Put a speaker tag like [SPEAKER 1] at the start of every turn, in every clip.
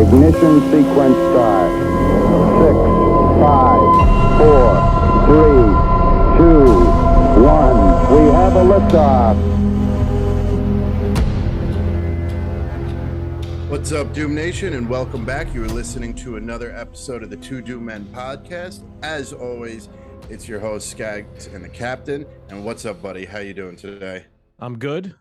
[SPEAKER 1] Ignition sequence start. 6, 5, 4, 3, 2, 1. We have a liftoff.
[SPEAKER 2] What's up, Doom Nation, and welcome back. You are listening to another episode of the Two Doom Men podcast. As always, it's your host, Skaggs, and the Captain. And what's up, buddy? How you doing today?
[SPEAKER 3] I'm good.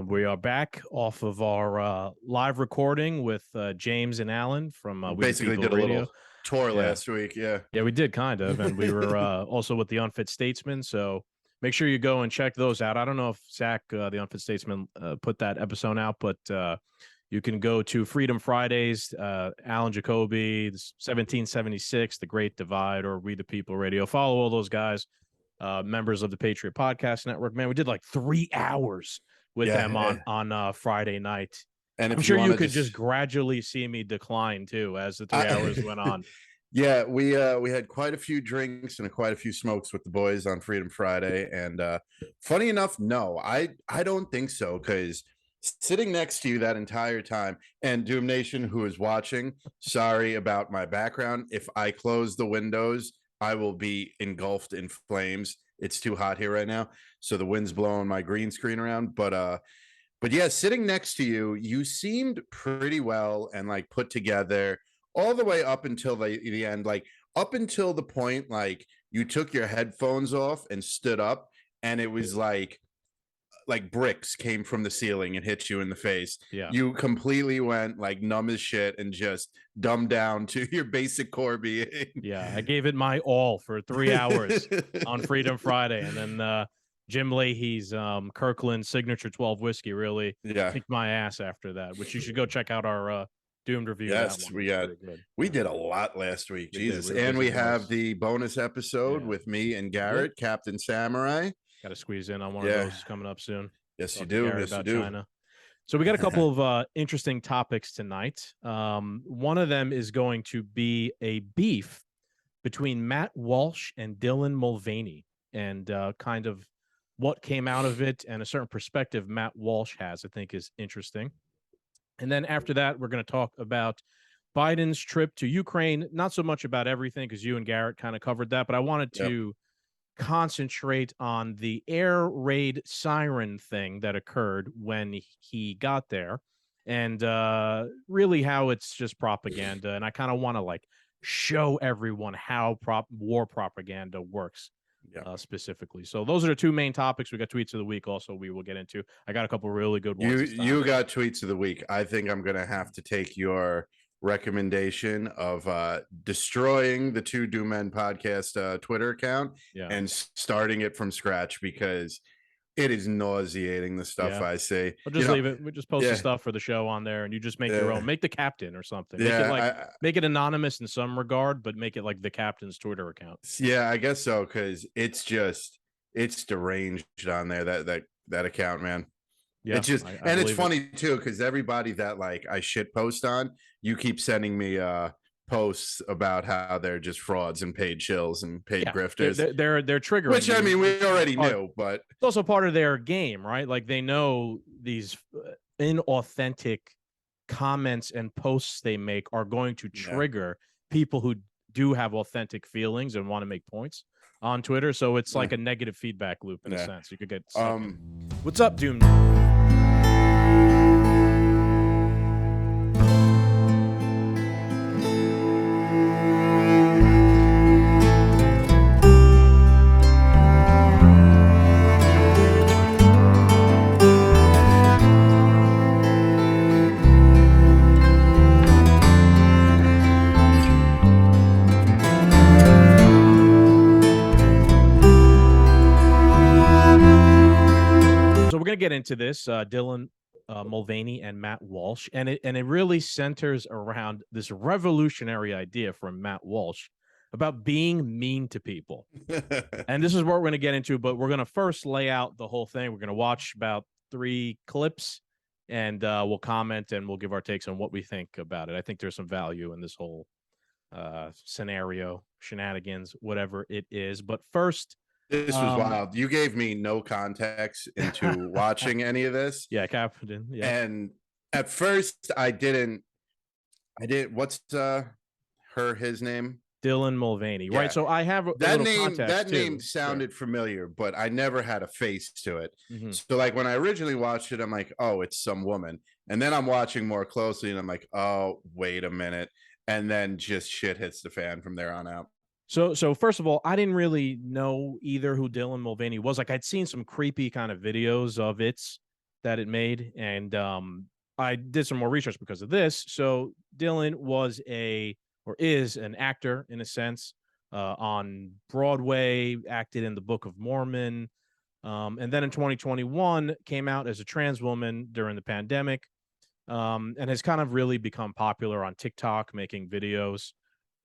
[SPEAKER 3] We are back off of our live recording with James and Alan from We
[SPEAKER 2] basically did a little tour last week. Yeah,
[SPEAKER 3] we did kind of, and we were also with the Unfit Statesman. So make sure you go and check those out. I don't know if Zach, the Unfit Statesman, put that episode out, but you can go to Freedom Fridays, Alan Jacoby, 1776, The Great Divide, or We the People Radio. Follow all those guys. Members of the Patriot Podcast Network. Man, we did like 3 hours with them on Friday night. And I'm sure you could just gradually see me decline too as the 3 hours went on.
[SPEAKER 2] Yeah, we had quite a few drinks and quite a few smokes with the boys on Freedom Friday. And funny enough, no, I don't think so, because sitting next to you that entire time, and Doom Nation who is watching, sorry about my background. If I close the windows, I will be engulfed in flames. It's too hot here right now, so the wind's blowing my green screen around. But yeah, sitting next to you, you seemed pretty well and like put together all the way up until the end, like up until the point like you took your headphones off and stood up, and it was like bricks came from the ceiling and hit you in the face.
[SPEAKER 3] Yeah,
[SPEAKER 2] you completely went like numb as shit and just dumbed down to your basic core being.
[SPEAKER 3] Yeah, I gave it my all for 3 hours on Freedom Friday, and then Jim Leahy's Kirkland Signature 12 whiskey really kicked my ass after that, which you should go check out our Doomed review.
[SPEAKER 2] Yes, we did a lot last week. Jesus. And we have the bonus episode with me and Garrett, Captain Samurai.
[SPEAKER 3] Got to squeeze in on one of those coming up soon.
[SPEAKER 2] Yes, you do. Yes, you do.
[SPEAKER 3] China. So we got a couple of interesting topics tonight. One of them is going to be a beef between Matt Walsh and Dylan Mulvaney, and kind of what came out of it, and a certain perspective Matt Walsh has, I think, is interesting. And then after that, we're going to talk about Biden's trip to Ukraine. Not so much about everything, because you and Garrett kind of covered that, but I wanted to concentrate on the air raid siren thing that occurred when he got there, and really how it's just propaganda. And I kind of want to like show everyone how war propaganda works specifically. So those are the two main topics. We got tweets of the week also we will get into. I got a couple really good ones.
[SPEAKER 2] You got tweets of the week. I think I'm gonna have to take your recommendation of destroying the Two Doom Men podcast Twitter account and starting it from scratch, because it is nauseating, the stuff I say.
[SPEAKER 3] We'll just leave it. We just post the stuff for the show on there, and you just make your own. Make the Captain or something. Make it anonymous in some regard, but make it like the Captain's Twitter account.
[SPEAKER 2] Yeah, I guess so, because it's deranged on there, that account, man. Yeah, it's just, and it's funny too, because everybody that like I shit post on, you keep sending me posts about how they're just frauds and paid chills and paid grifters.
[SPEAKER 3] They're triggering,
[SPEAKER 2] which I mean we already knew, but
[SPEAKER 3] it's also part of their game, right? Like they know these inauthentic comments and posts they make are going to trigger people who do have authentic feelings and want to make points on Twitter. So it's like a negative feedback loop in a sense. You could get what's up, Doom? Get into this Dylan Mulvaney and Matt Walsh, and it really centers around this revolutionary idea from Matt Walsh about being mean to people. And this is what we're going to get into, but we're going to first lay out the whole thing. We're going to watch about 3 clips, and we'll comment and we'll give our takes on what we think about it. I think there's some value in this whole scenario, shenanigans, whatever it is. But first,
[SPEAKER 2] this was wild. You gave me no context into watching any of this.
[SPEAKER 3] Yeah, Captain. Yeah.
[SPEAKER 2] And at first I didn't I did. What's his name?
[SPEAKER 3] Dylan Mulvaney,
[SPEAKER 2] Yeah.
[SPEAKER 3] right? So I have a
[SPEAKER 2] That
[SPEAKER 3] little
[SPEAKER 2] name.
[SPEAKER 3] context
[SPEAKER 2] That
[SPEAKER 3] too.
[SPEAKER 2] name sounded familiar, but I never had a face to it.
[SPEAKER 3] Mhm.
[SPEAKER 2] So like when I originally watched it, I'm like, oh, it's some woman. And then I'm watching more closely, and I'm like, oh, wait a minute. And then just shit hits the fan from there on out.
[SPEAKER 3] So first of all, I didn't really know either who Dylan Mulvaney was. Like I'd seen some creepy kind of videos of it that it made, and I did some more research because of this. So Dylan was or is an actor in a sense on Broadway, acted in the Book of Mormon, and then in 2021 came out as a trans woman during the pandemic, and has kind of really become popular on TikTok, making videos.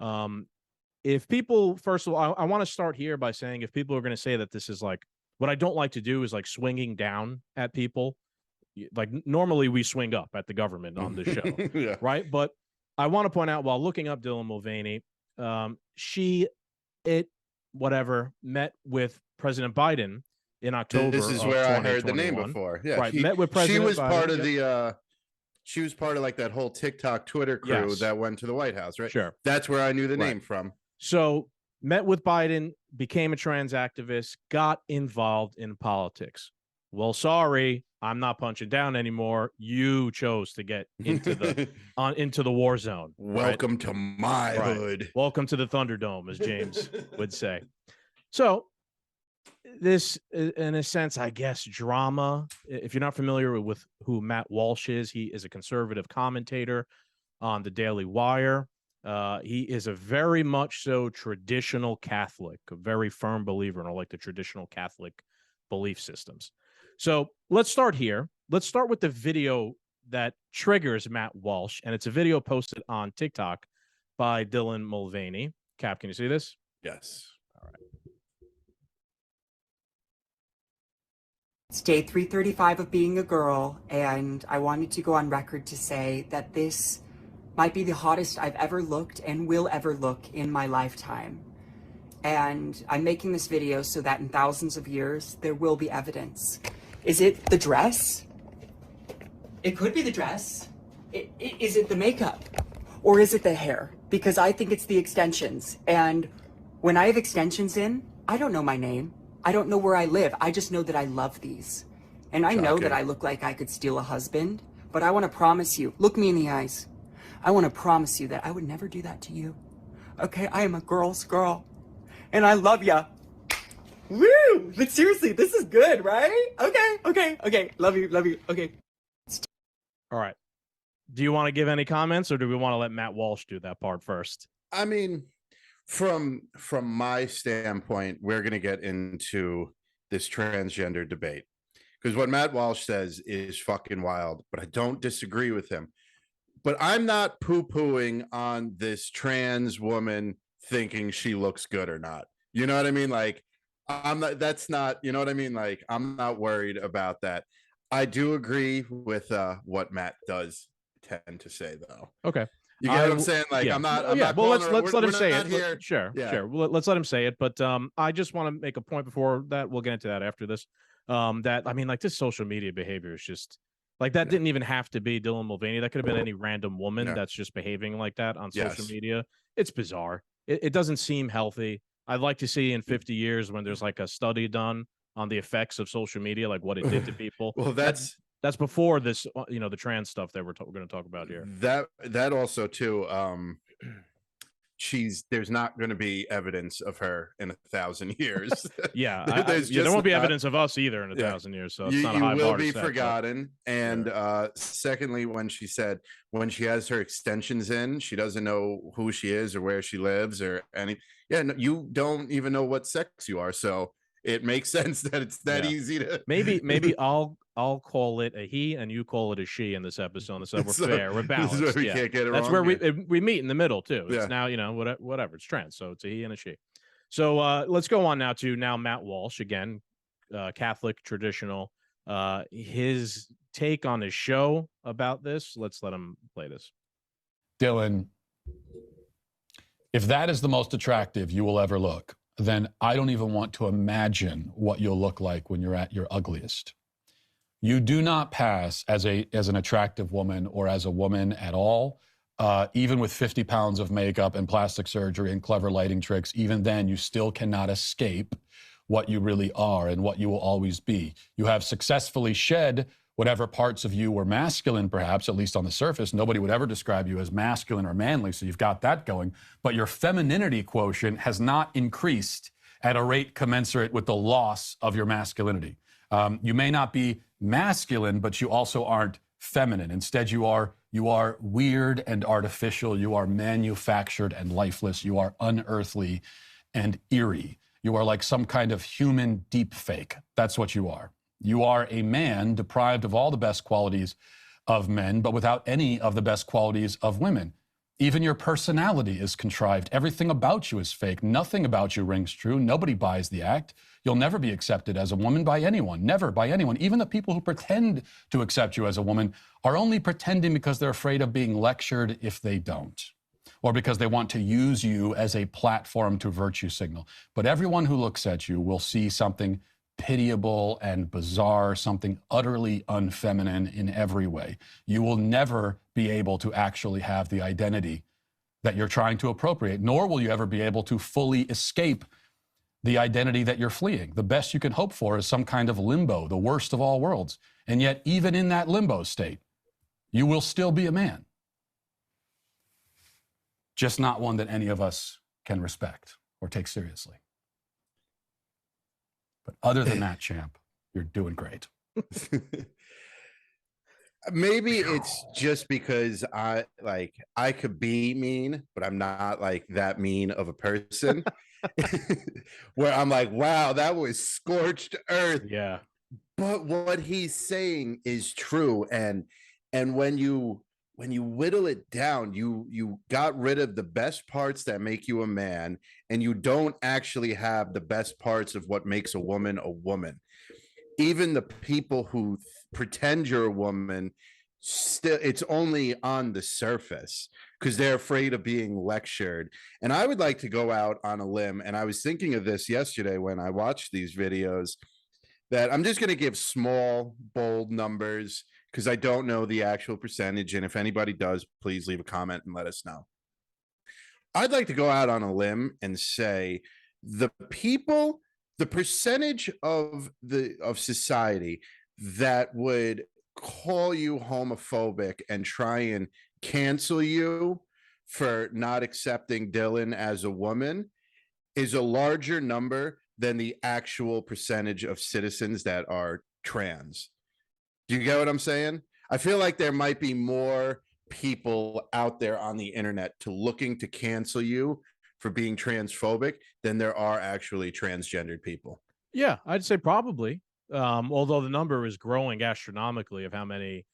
[SPEAKER 3] Um, if people, first of all, I want to start here by saying if people are going to say that this is like, what I don't like to do is like swinging down at people. Like normally we swing up at the government on this show,
[SPEAKER 2] Yeah.
[SPEAKER 3] right? But I want to point out while looking up Dylan Mulvaney, met with President Biden in October.
[SPEAKER 2] This is where I heard the name before. Yeah,
[SPEAKER 3] right. Met with President.
[SPEAKER 2] She was
[SPEAKER 3] Biden.
[SPEAKER 2] part of the. She was part of like that whole TikTok Twitter crew
[SPEAKER 3] Yes.
[SPEAKER 2] that went to the White House, right?
[SPEAKER 3] Sure.
[SPEAKER 2] That's where I knew the name from.
[SPEAKER 3] So met with Biden, became a trans activist, got involved in politics. Well, sorry, I'm not punching down anymore. You chose to get into the into the war zone.
[SPEAKER 2] Welcome to my hood.
[SPEAKER 3] Welcome to the Thunderdome, as James would say. So this, in a sense, I guess, drama. If you're not familiar with who Matt Walsh is, he is a conservative commentator on the Daily Wire. He is a very much so traditional Catholic, a very firm believer in like the traditional Catholic belief systems. So let's start here. Let's start with the video that triggers Matt Walsh, and it's a video posted on TikTok by Dylan Mulvaney. Cap, can you see this?
[SPEAKER 2] Yes.
[SPEAKER 3] All right.
[SPEAKER 4] It's day 335 of being a girl, and I wanted to go on record to say that this might be the hottest I've ever looked and will ever look in my lifetime. And I'm making this video so that in thousands of years, there will be evidence. Is it the dress? It could be the dress. Is it the makeup? Or is it the hair? Because I think it's the extensions. And when I have extensions in, I don't know my name. I don't know where I live. I just know that I love these. And I know that I look like I could steal a husband, but I want to promise you, look me in the eyes. I want to promise you that I would never do that to you. Okay, I am a girl's girl. And I love ya. Woo! But seriously, this is good, right? Okay. Love you. Okay.
[SPEAKER 3] All right. Do you want to give any comments, or do we want to let Matt Walsh do that part first?
[SPEAKER 2] I mean, from my standpoint, we're going to get into this transgender debate because what Matt Walsh says is fucking wild, but I don't disagree with him. But I'm not poo-pooing on this trans woman thinking she looks good or not. You know what I mean? Like, I'm not, that's not, you know what I mean? Like, I'm not worried about that. I do agree with what Matt does tend to say, though.
[SPEAKER 3] Okay.
[SPEAKER 2] You get what I'm saying? Like, I'm not.
[SPEAKER 3] Well, let's let him say it.
[SPEAKER 2] Here.
[SPEAKER 3] Sure. Well, let's let him say it. But I just want to make a point before that. We'll get into that after this. That I mean, like this social media behavior is just like that. Didn't even have to be Dylan Mulvaney. That could have been any random woman that's just behaving like that on social media. It's bizarre. It doesn't seem healthy. I'd like to see in 50 years when there's like a study done on the effects of social media, like what it did to people.
[SPEAKER 2] Well, that's
[SPEAKER 3] before this, the trans stuff that we're going to talk about here.
[SPEAKER 2] That also too. There's not going to be evidence of her in 1,000 years.
[SPEAKER 3] Yeah, there won't be evidence of us either in 1,000 years. So it's not a high
[SPEAKER 2] you will
[SPEAKER 3] bar to
[SPEAKER 2] be
[SPEAKER 3] set,
[SPEAKER 2] forgotten. And secondly, when she has her extensions in, she doesn't know who she is or where she lives or any. Yeah, no, you don't even know what sex you are. So it makes sense that it's that easy to.
[SPEAKER 3] Maybe I'll call it a he and you call it a she in this episode. So we're fair, we're balanced.
[SPEAKER 2] This is where we can't get it
[SPEAKER 3] That's
[SPEAKER 2] wrong.
[SPEAKER 3] where we meet in the middle too. It's now whatever. It's trans, so it's a he and a she. So let's go on now to Matt Walsh again, Catholic traditional. His take on his show about this. Let's let him play this.
[SPEAKER 5] Dylan, if that is the most attractive you will ever look, then I don't even want to imagine what you'll look like when you're at your ugliest. You do not pass as an attractive woman or as a woman at all. even with 50 pounds of makeup and plastic surgery and clever lighting tricks, even then you still cannot escape what you really are and what you will always be. You have successfully shed whatever parts of you were masculine, perhaps, at least on the surface. Nobody would ever describe you as masculine or manly, so you've got that going. But your femininity quotient has not increased at a rate commensurate with the loss of your masculinity. You may not be masculine, but you also aren't feminine. Instead, you are weird and artificial. You are manufactured and lifeless. You are unearthly and eerie. You are like some kind of human deep fake. That's what you are. You are a man deprived of all the best qualities of men, but without any of the best qualities of women. Even your personality is contrived. Everything about you is fake. Nothing about you rings true. Nobody buys the act. You'll never be accepted as a woman by anyone, never by anyone. Even the people who pretend to accept you as a woman are only pretending because they're afraid of being lectured if they don't, or because they want to use you as a platform to virtue signal. But everyone who looks at you will see something pitiable and bizarre, something utterly unfeminine in every way. You will never be able to actually have the identity that you're trying to appropriate, nor will you ever be able to fully escape the identity that you're fleeing. The best you can hope for is some kind of limbo, the worst of all worlds. And yet, even in that limbo state, you will still be a man. Just not one that any of us can respect or take seriously. But other than that, champ, you're doing great.
[SPEAKER 2] Maybe it's just because I could be mean, but I'm not like that mean of a person. Where I'm like, wow, that was scorched earth.
[SPEAKER 3] Yeah.
[SPEAKER 2] But what he's saying is true. And when you whittle it down, you got rid of the best parts that make you a man, and you don't actually have the best parts of what makes a woman a woman. Even the people who pretend you're a woman, still, it's only on the surface because they're afraid of being lectured. And I would like to go out on a limb, and I was thinking of this yesterday when I watched these videos, that I'm just going to give small, bold numbers because I don't know the actual percentage. And if anybody does, please leave a comment and let us know. I'd like to go out on a limb and say the percentage of society that would call you homophobic and try and cancel you for not accepting Dylan as a woman is a larger number than the actual percentage of citizens that are trans. Do you get what I'm saying? I feel like there might be more people out there on the internet looking to cancel you for being transphobic than there are actually transgendered people.
[SPEAKER 3] Yeah, I'd say probably. Although the number is growing astronomically of how many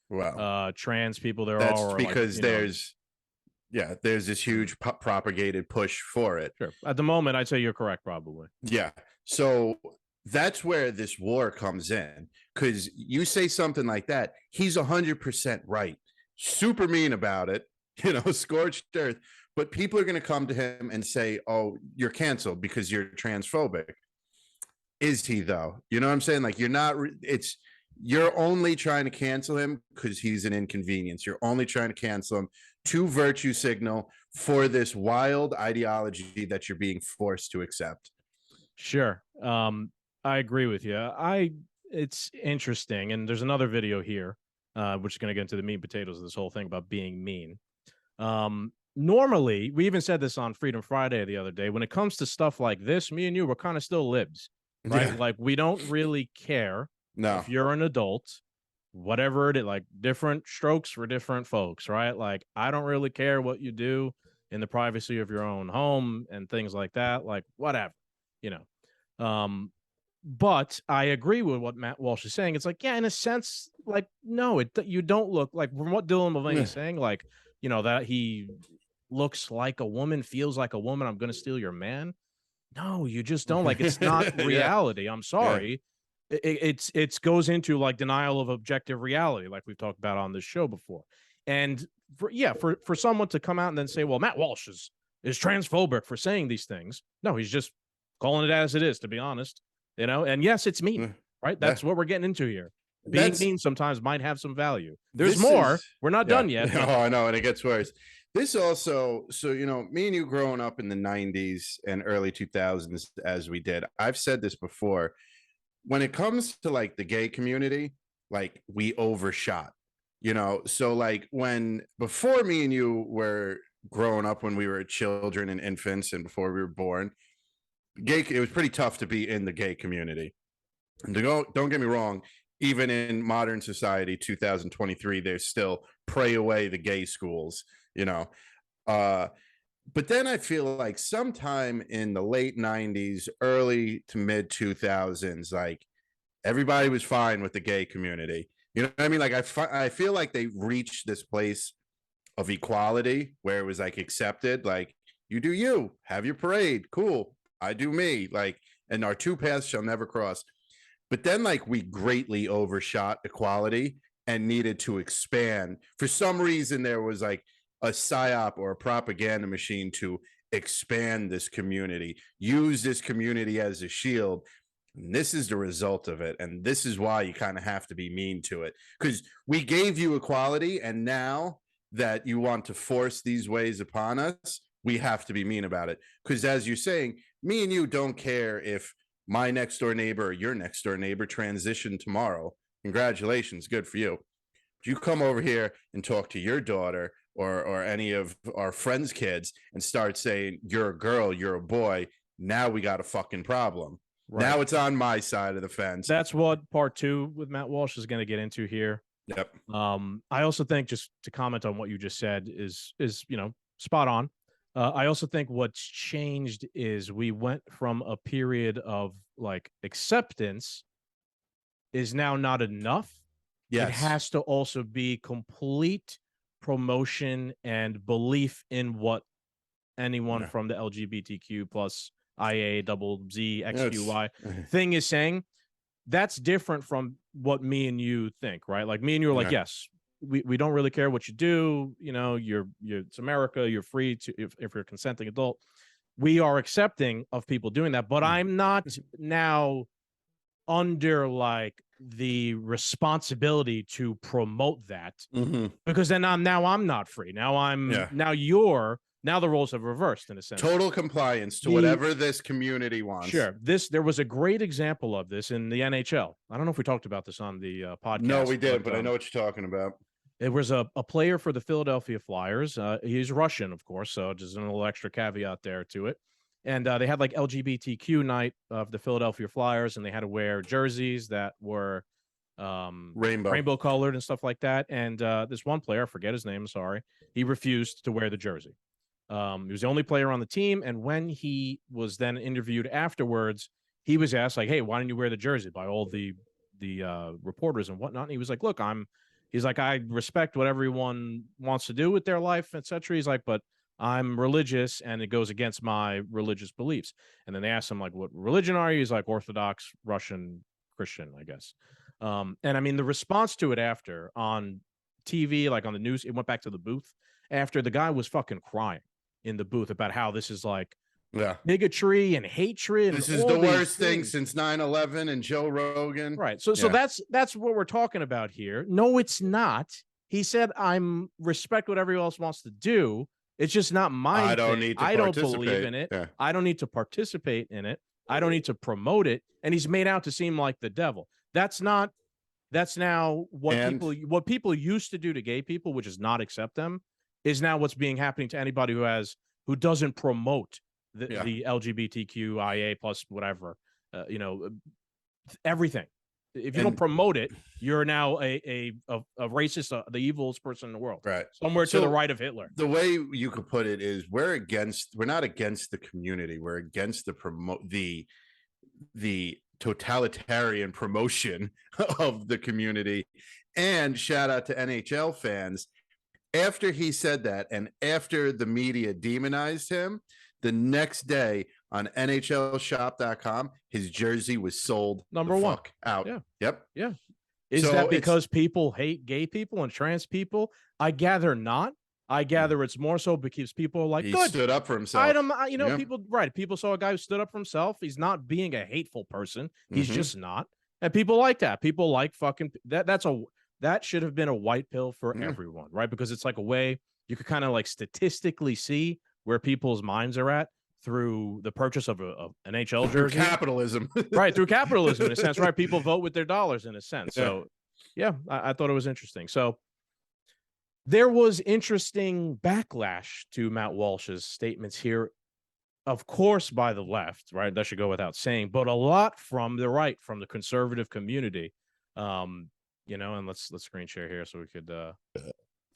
[SPEAKER 3] trans people there
[SPEAKER 2] that's
[SPEAKER 3] are. That's
[SPEAKER 2] because there's this huge propagated push for it.
[SPEAKER 3] Sure. At the moment, I'd say you're correct, probably.
[SPEAKER 2] Yeah. So that's where this war comes in, because you say something like that, he's 100% right. Super mean about it, scorched earth. But people are going to come to him and say, oh, you're canceled because you're transphobic. Is he, though? You know what I'm saying? Like, you're only trying to cancel him because he's an inconvenience. You're only trying to cancel him to virtue signal for this wild ideology that you're being forced to accept. Sure.
[SPEAKER 3] I agree with you. It's interesting. And there's another video here, which is going to get into the meat and potatoes of this whole thing about being mean. Normally, we even said this on Freedom Friday the other day, when it comes to stuff like this, me and you, we're kind of still libs, right? Yeah. Like, we don't really care if you're an adult, whatever it is, like different strokes for different folks, right? Like, I don't really care what you do in the privacy of your own home and things like that, like whatever, but I agree with what Matt Walsh is saying. It's like, yeah, in a sense, like, no, you don't look like, from what Dylan Mulvaney is saying, like, that he looks like a woman, feels like a woman. I'm going to steal your man. No, you just don't. Like, it's not reality. I'm sorry. Yeah. It goes into like denial of objective reality, like we've talked about on this show before. And for someone to come out and then say, well, Matt Walsh is transphobic for saying these things. No, he's just calling it as it is, to be honest. And yes, it's mean, right? That's what we're getting into here. Being mean sometimes might have some value. We're not done yet.
[SPEAKER 2] Oh, I know, and it gets worse. This also, so, me and you growing up in the 90s and early 2000s, as we did, I've said this before. When it comes to like the gay community, like we overshot, so like before me and you were growing up, when we were children and infants and before we were born, it was pretty tough to be in the gay community. And don't get me wrong, even in modern society, 2023, there's still pray away the gay schools, uh but then I feel like sometime in the late 90s, early to mid 2000s, like everybody was fine with the gay community. You know what I mean? Like I feel like they reached this place of equality where it was like accepted, like you do you, have your parade, cool, I do me, like, and our two paths shall never cross. But then like we greatly overshot equality and needed to expand. For some reason, there was like a psyop or a propaganda machine to expand this community, use this community as a shield. And this is the result of it. And this is why you kind of have to be mean to it, because we gave you equality. And now that you want to force these ways upon us, we have to be mean about it. Because as you're saying, me and you don't care if my next door neighbor or your next door neighbor transition tomorrow. Congratulations, good for you. But you come over here and talk to your daughter or any of our friends' kids and start saying you're a girl, you're a boy, now we got a fucking problem. Right. Now it's on my side of the fence.
[SPEAKER 3] That's what part 2 with Matt Walsh is going to get into here.
[SPEAKER 2] Yep.
[SPEAKER 3] I also think, just to comment on what you just said, is spot on. I also think what's changed is we went from a period of like acceptance is now not enough. Yes. It has to also be complete promotion and belief in what anyone from the LGBTQ plus IA double Z XQY thing is saying. That's different from what me and you think, right? Like me and you are like, yes, we don't really care what you do. You're it's America. You're free to, if you're a consenting adult. We are accepting of people doing that, but I'm not now under like the responsibility to promote that, because then I'm not free. Now the roles have reversed in a sense.
[SPEAKER 2] Total compliance to whatever this community wants.
[SPEAKER 3] Sure. There was a great example of this in the NHL. I don't know if we talked about this on the podcast.
[SPEAKER 2] No, we did, but I know what you're talking about.
[SPEAKER 3] It was a player for the Philadelphia Flyers. He's Russian, of course, so just a little extra caveat there to it. And they had like LGBTQ night of the Philadelphia Flyers, and they had to wear jerseys that were rainbow colored and stuff like that. And this one player, I forget his name, sorry, he refused to wear the jersey. He was the only player on the team, and when he was then interviewed afterwards, he was asked like, "Hey, why didn't you wear the jersey?" by all the reporters and whatnot. And he was like, "Look, I respect what everyone wants to do with their life, etc." He's like, "But I'm religious, and it goes against my religious beliefs." And then they asked him like, "What religion are you?" He's like, "Orthodox Russian Christian, I guess." And I mean, the response to it after on TV, like on the news, it went back to the booth after. The guy was fucking crying in the booth about how this is like bigotry and hatred.
[SPEAKER 2] This is the worst thing since 9/11 and Joe Rogan.
[SPEAKER 3] Right. So that's what we're talking about here. No, it's not. He said, I'm respect what everyone else wants to do. It's just not my
[SPEAKER 2] I don't need to I don't
[SPEAKER 3] believe in it. Yeah. I don't need to participate in it. I don't need to promote it. And he's made out to seem like the devil. That's now what people used to do to gay people, which is not accept them, is now what's being happening to anybody who doesn't promote the LGBTQIA plus whatever, everything. If you don't promote it, you're now a racist, the evilest person in the world.
[SPEAKER 2] Right.
[SPEAKER 3] Somewhere to the right of Hitler.
[SPEAKER 2] The way you could put it is we're not against the community. We're against the totalitarian promotion of the community. And shout out to NHL fans. After he said that, and after the media demonized him, the next day on NHLshop.com, his jersey was sold
[SPEAKER 3] number one
[SPEAKER 2] out.
[SPEAKER 3] Yeah.
[SPEAKER 2] Yep.
[SPEAKER 3] Yeah. Is that because people hate gay people and trans people? I gather not. I gather it's more so because people are like,
[SPEAKER 2] he
[SPEAKER 3] good.
[SPEAKER 2] stood up for himself.
[SPEAKER 3] People saw a guy who stood up for himself. He's not being a hateful person. He's just not. And people like that. People like fucking that should have been a white pill for everyone, right? Because it's like a way you could kind of like statistically see where people's minds are at through the purchase of an NHL jersey.
[SPEAKER 2] Through capitalism.
[SPEAKER 3] Right, through capitalism in a sense, right? People vote with their dollars in a sense. So yeah, I thought it was interesting. So there was interesting backlash to Matt Walsh's statements here, of course, by the left, right? That should go without saying, but a lot from the right, from the conservative community. You know, and let's screen share here so we could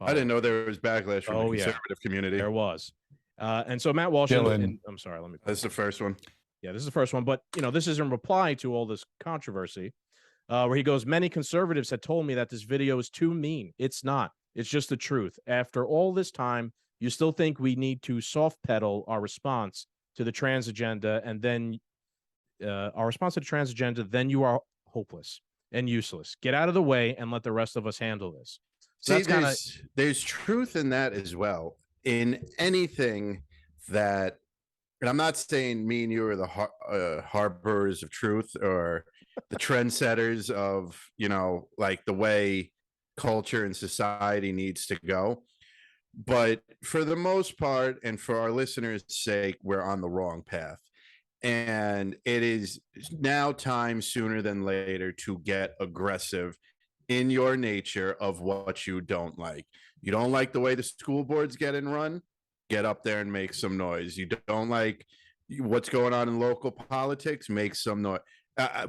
[SPEAKER 2] I didn't know there was backlash from the conservative community.
[SPEAKER 3] There was. And so Matt Walsh, and I'm sorry, let me.
[SPEAKER 2] This is the first one.
[SPEAKER 3] Yeah, this is the first one. But, you know, this is in reply to all this controversy where he goes, many conservatives had told me that this video is too mean. It's not. It's just the truth. After all this time, you still think we need to soft pedal our response to the trans agenda, and then our response to the trans agenda, then you are hopeless and useless. Get out of the way and let the rest of us handle this. So
[SPEAKER 2] See, there's truth in that as well. In anything that, and I'm not saying me and you are the harborers of truth or the trendsetters of, you know, like the way culture and society needs to go. But for the most part, and for our listeners' sake, we're on the wrong path. And it is now time sooner than later to get aggressive in your nature of what you don't like. You don't like the way the school board's getting run? Get up there and make some noise. You don't like what's going on in local politics? Make some noise.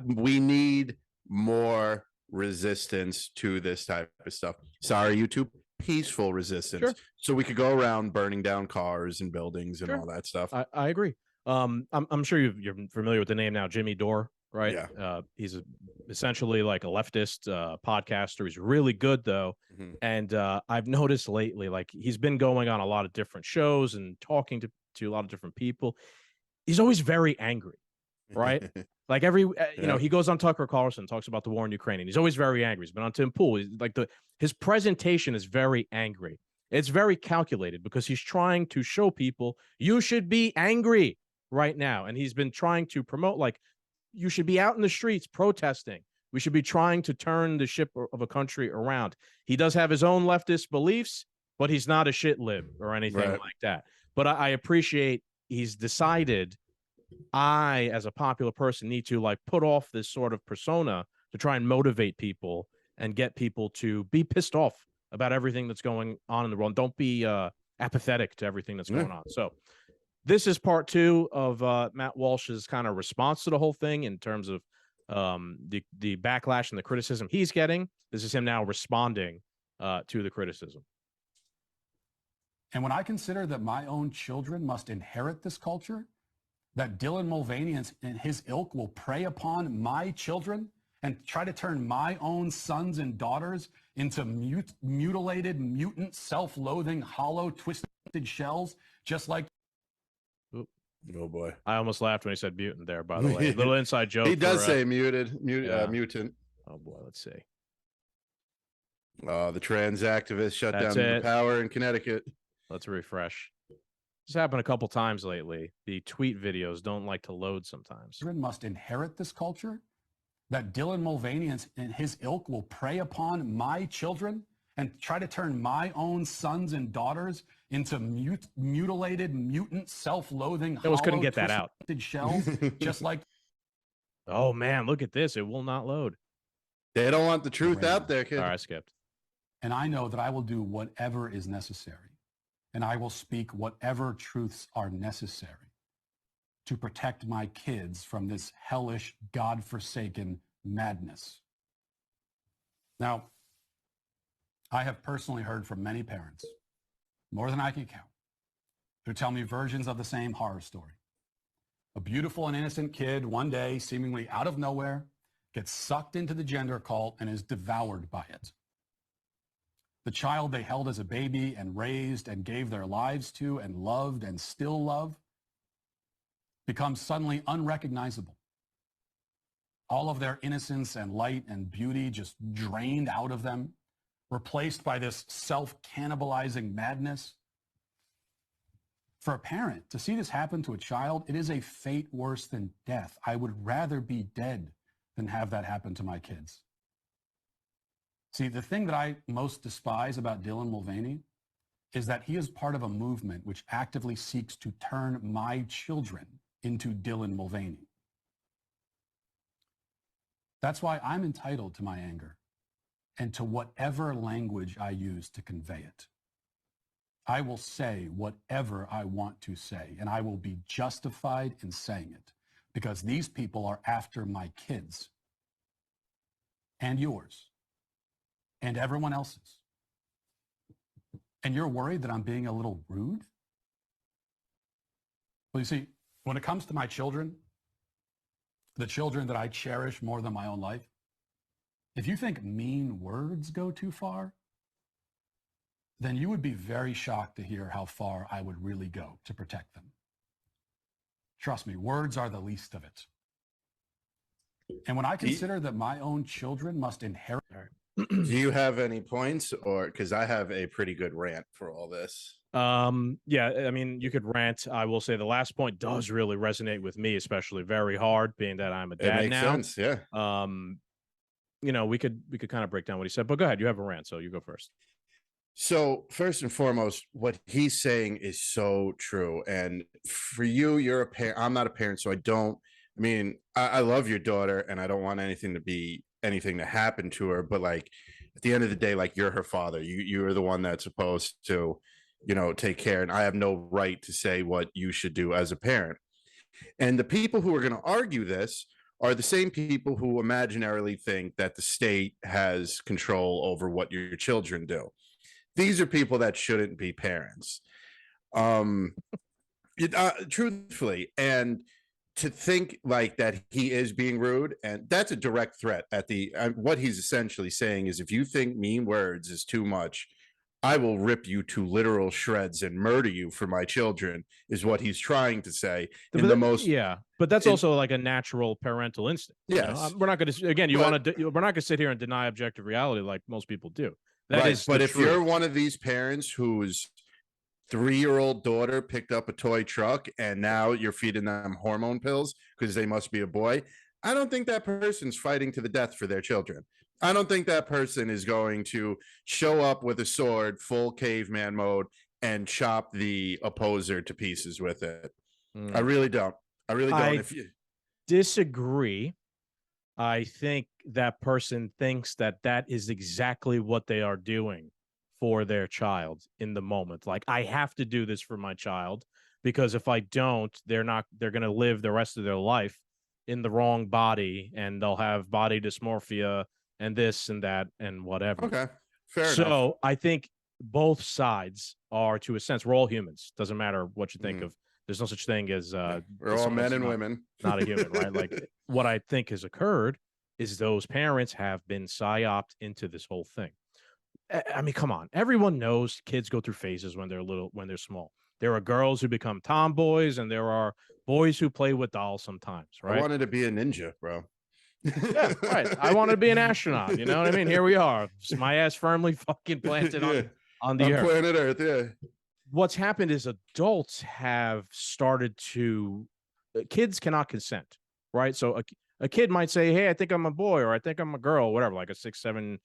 [SPEAKER 2] We need more resistance to this type of stuff. Sorry, YouTube. Peaceful resistance.
[SPEAKER 3] Sure.
[SPEAKER 2] So we could go around burning down cars and buildings and all that stuff.
[SPEAKER 3] I agree. I'm sure you're familiar with the name now, Jimmy Dore, right?
[SPEAKER 2] Yeah.
[SPEAKER 3] He's essentially like a leftist podcaster. He's really good though.
[SPEAKER 2] Mm-hmm.
[SPEAKER 3] And I've noticed lately, like he's been going on a lot of different shows and talking to a lot of different people. He's always very angry, right? Like you know, he goes on Tucker Carlson, talks about the war in Ukraine, and he's always very angry. He's been on Tim Pool. He's like his presentation is very angry. It's very calculated because he's trying to show people you should be angry right now. And he's been trying to promote, like, you should be out in the streets protesting. We should be trying to turn the ship of a country around. He does have his own leftist beliefs, but he's not a shit lib or anything like that. But I appreciate he's decided I, as a popular person, need to like put off this sort of persona to try and motivate people and get people to be pissed off about everything that's going on in the world. Don't be apathetic to everything that's going on. So this is part two of Matt Walsh's kind of response to the whole thing in terms of the backlash and the criticism he's getting. This is him now responding to the criticism.
[SPEAKER 5] And when I consider that my own children must inherit this culture, that Dylan Mulvaney and his ilk will prey upon my children and try to turn my own sons and daughters into mutilated, mutant, self-loathing, hollow, twisted shells, just like...
[SPEAKER 2] Oh boy!
[SPEAKER 3] I almost laughed when he said mutant there. By the way, little inside joke.
[SPEAKER 2] He does say mutant.
[SPEAKER 3] Oh boy, let's see.
[SPEAKER 2] The trans activists shut down the power in Connecticut.
[SPEAKER 3] Let's refresh. This happened a couple times lately. The tweet videos don't like to load sometimes.
[SPEAKER 5] Children must inherit this culture. That Dylan Mulvaney and his ilk will prey upon my children and try to turn my own sons and daughters into mutilated, mutant, self-loathing,
[SPEAKER 3] I almost couldn't get that out.
[SPEAKER 5] Shells, just like...
[SPEAKER 3] Oh, man, look at this. It will not load.
[SPEAKER 2] They don't want the truth out there, kid.
[SPEAKER 3] All right, I skipped.
[SPEAKER 5] And I know that I will do whatever is necessary, and I will speak whatever truths are necessary to protect my kids from this hellish, God-forsaken madness. Now, I have personally heard from many parents, more than I can count, who tell me versions of the same horror story. A beautiful and innocent kid, one day, seemingly out of nowhere, gets sucked into the gender cult and is devoured by it. The child they held as a baby and raised and gave their lives to and loved and still love becomes suddenly unrecognizable. All of their innocence and light and beauty just drained out of them, replaced by this self-cannibalizing madness. For a parent, to see this happen to a child, it is a fate worse than death. I would rather be dead than have that happen to my kids. See, the thing that I most despise about Dylan Mulvaney is that he is part of a movement which actively seeks to turn my children into Dylan Mulvaney. That's why I'm entitled to my anger and to whatever language I use to convey it. I will say whatever I want to say, and I will be justified in saying it because these people are after my kids and yours and everyone else's. And you're worried that I'm being a little rude? Well, you see, when it comes to my children, the children that I cherish more than my own life, if you think mean words go too far, then you would be very shocked to hear how far I would really go to protect them. Trust me, words are the least of it. And when I consider that my own children must inherit...
[SPEAKER 2] Do you have any points, or because I have a pretty good rant for all this?
[SPEAKER 3] Yeah, I mean, you could rant. I will say the last point does really resonate with me, especially very hard, being that I'm a dad
[SPEAKER 2] It makes
[SPEAKER 3] now.
[SPEAKER 2] sense, yeah.
[SPEAKER 3] You know, we could kind of break down what he said, but go ahead. You have a rant, so you go first.
[SPEAKER 2] So first and foremost, what he's saying is so true. And for you, you're a parent. I'm not a parent, so I love your daughter and I don't want anything to happen to her. But like at the end of the day, like you're her father. You're the one that's supposed to, take care. And I have no right to say what you should do as a parent. And the people who are going to argue this are the same people who imaginarily think that the state has control over what your children do. These are people that shouldn't be parents, truthfully. And to think like that he is being rude, and that's a direct threat at what he's essentially saying is, if you think mean words is too much, I will rip you to literal shreds and murder you for my children, is what he's trying to say.
[SPEAKER 3] But that's also like a natural parental instinct.
[SPEAKER 2] Yes.
[SPEAKER 3] We're not going to, again, we're not going to sit here and deny objective reality like most people do. That
[SPEAKER 2] right.
[SPEAKER 3] is
[SPEAKER 2] But if
[SPEAKER 3] truth.
[SPEAKER 2] you're one of these parents whose 3-year-old daughter picked up a toy truck and now you're feeding them hormone pills because they must be a boy, I don't think that person's fighting to the death for their children. I don't think that person is going to show up with a sword, full caveman mode, and chop the opposer to pieces with it. I really don't.
[SPEAKER 3] I disagree. I think that person thinks that is exactly what they are doing for their child in the moment. Like, I have to do this for my child because if I don't, they're going to live the rest of their life in the wrong body and they'll have body dysmorphia and this and that and whatever.
[SPEAKER 2] Okay, fair enough.
[SPEAKER 3] So I think both sides are, to a sense, we're all humans. Doesn't matter what you think of. There's no such thing as
[SPEAKER 2] we're all men and women,
[SPEAKER 3] not a human, right? Like, what I think has occurred is those parents have been psyoped into this whole thing. I mean, come on. Everyone knows kids go through phases when they're little, when they're small. There are girls who become tomboys and there are boys who play with dolls sometimes, right?
[SPEAKER 2] I wanted to be a ninja, bro.
[SPEAKER 3] Yeah, right. I wanted to be an astronaut. You know what I mean? Here we are. My ass firmly fucking planted on the earth.
[SPEAKER 2] Planet Earth, yeah.
[SPEAKER 3] What's happened is adults have started to, kids cannot consent, right? So a kid might say, hey, I think I'm a boy, or I think I'm a girl, whatever, like a 6, 7,